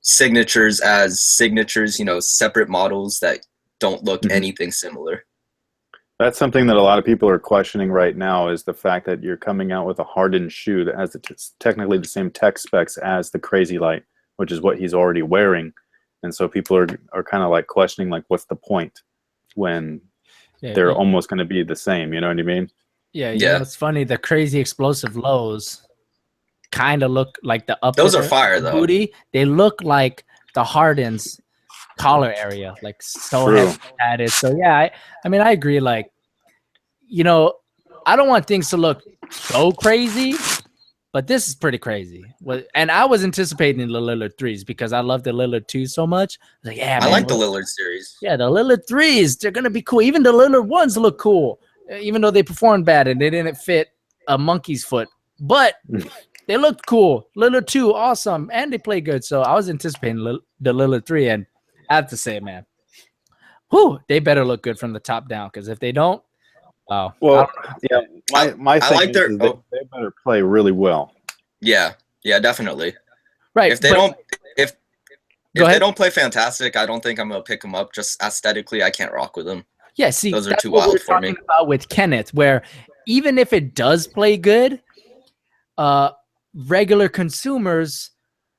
signatures as signatures, separate models that don't look anything similar. That's something that a lot of people are questioning right now, is the fact that you're coming out with a hardened shoe that has technically the same tech specs as the Crazy Light, which is what he's already wearing. And so people are kind of like questioning, like, what's the point when they're almost going to be the same? You know what I mean? Yeah. It's funny. The Crazy Explosive Lows kind of look like the upper Those are fire, though. booty. They look like the Harden's collar area, like so heavy added. So yeah, I mean I agree. Like, I don't want things to look so crazy, but this is pretty crazy. And I was anticipating the Lillard 3s because I love the Lillard 2s so much. Like, yeah, I like the Lillard series. Yeah, the Lillard 3s, they're gonna be cool. Even the Lillard 1s look cool, even though they performed bad and they didn't fit a monkey's foot, but they looked cool. Lillard 2, awesome, and they play good. So I was anticipating the Lillard 3, and I have to say, man, they better look good from the top down, because if they don't, my thing is they better play really well. Yeah, definitely. Right. If they don't play fantastic, I don't think I'm gonna pick them up. Just aesthetically, I can't rock with them. Yeah, see, those are too wild for me. About with Kenneth, where even if it does play good, regular consumers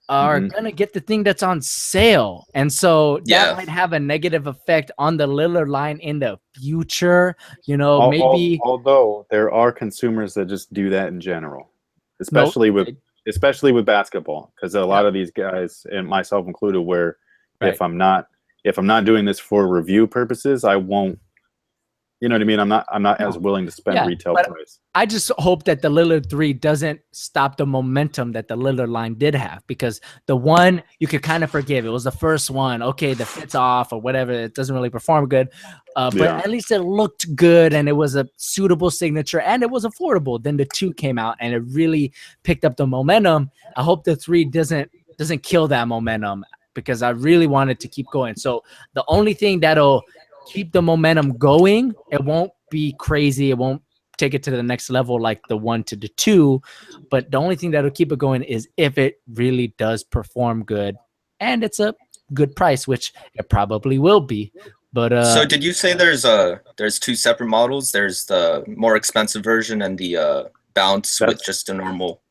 are gonna get the thing that's on sale, and so that might have a negative effect on the Lillard line in the future. Maybe. Although there are consumers that just do that in general, especially with basketball, because a lot of these guys, and myself included, where if I'm not doing this for review purposes, I won't. You know what I mean? I'm not as willing to spend retail price. I just hope that the Lillard 3 doesn't stop the momentum that the Lillard line did have, because the one you could kind of forgive. It was the first one. Okay, the fit's off or whatever. It doesn't really perform good. But at least it looked good and it was a suitable signature and it was affordable. Then the 2 came out and it really picked up the momentum. I hope the 3 doesn't kill that momentum, because I really want it to keep going. So the only thing that'll keep the momentum going, it won't be crazy, it won't take it to the next level like the 1 to the 2, but the only thing that'll keep it going is if it really does perform good and it's a good price, which it probably will be. But so did you say there's 2 separate models? There's the more expensive version and the bounce with just a normal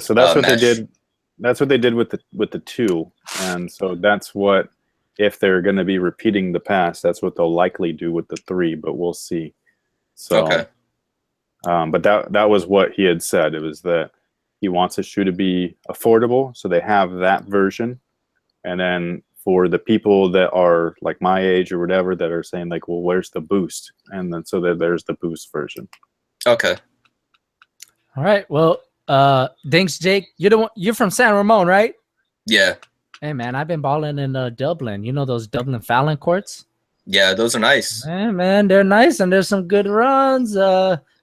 so that's what mesh. They did. That's what they did with the 2, and so that's what, if they're going to be repeating the past, that's what they'll likely do with the 3, but we'll see. So, but that was what he had said. It was that he wants a shoe to be affordable, so they have that version. And then for the people that are like my age or whatever, that are saying like, well, where's the boost? And then so there's the boost version. Okay. All right. Well, thanks, Jake. You're from San Ramon, right? Yeah. Hey, man, I've been balling in Dublin. You know those Dublin Fallon courts? Yeah, those are nice. Man, they're nice, and there's some good runs.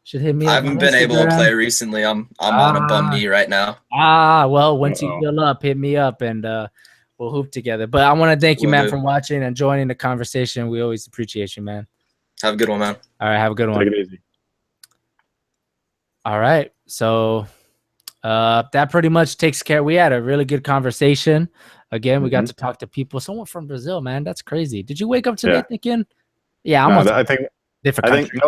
Should hit me I up. haven't on been able to Instagram. play recently. I'm on a bum knee right now. Well, once you heal up, hit me up and we'll hoop together. But I want to thank you, Will man, do. for watching and joining the conversation. We always appreciate you, man. Have a good one, man. All right, have a good one. Take it easy. All right, so that pretty much takes care. We had a really good conversation. Again, we got to talk to people. Someone from Brazil, man. That's crazy. Did you wake up today thinking? Yeah, almost. I think different country.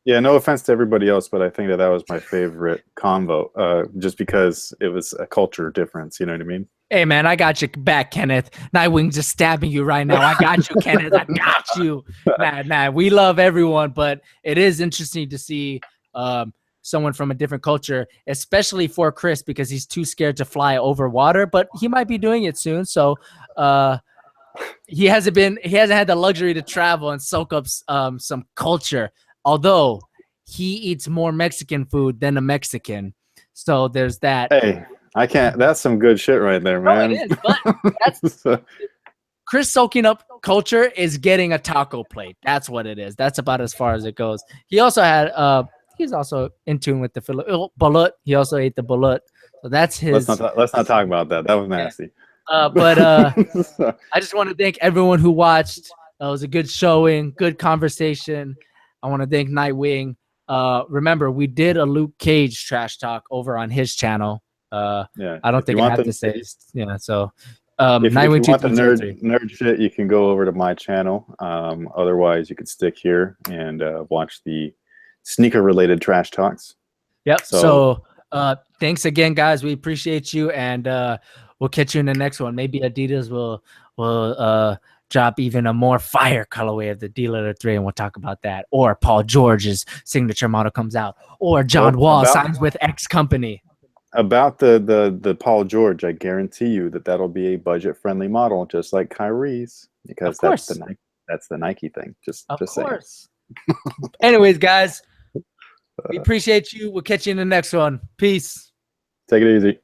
no offense to everybody else, but I think that was my favorite convo, just because it was a culture difference. You know what I mean? Hey, man, I got you back, Kenneth. Nightwing just stabbing you right now. I got you, Kenneth. I got you. Nah, we love everyone, but it is interesting to see someone from a different culture, especially for Chris, because he's too scared to fly over water, but he might be doing it soon. So he hasn't had the luxury to travel and soak up some culture, although he eats more Mexican food than a Mexican. So there's that. Hey, I can't. That's some good shit right there, man. No, it is, but that's Chris soaking up culture is getting a taco plate. That's what it is. That's about as far as it goes. He also had he's also in tune with the balut. He also ate the balut. So that's his. Let's not talk about that. That was nasty. But I just want to thank everyone who watched. It was a good showing, good conversation. I want to thank Nightwing. Remember, we did a Luke Cage trash talk over on his channel. I don't think I have to say. So if you want the 912 nerd shit, you can go over to my channel. Otherwise, you could stick here and watch the sneaker related trash talks. Yep. So thanks again, guys. We appreciate you, and we'll catch you in the next one. Maybe Adidas will drop even a more fire colorway of the D Lillard 3, and we'll talk about that. Or Paul George's signature model comes out, or John Wall signs with X company. About the Paul George, I guarantee you that'll be a budget friendly model, just like Kyrie's, because that's the Nike thing. Just course. Anyways, guys, we appreciate you. We'll catch you in the next one. Peace. Take it easy.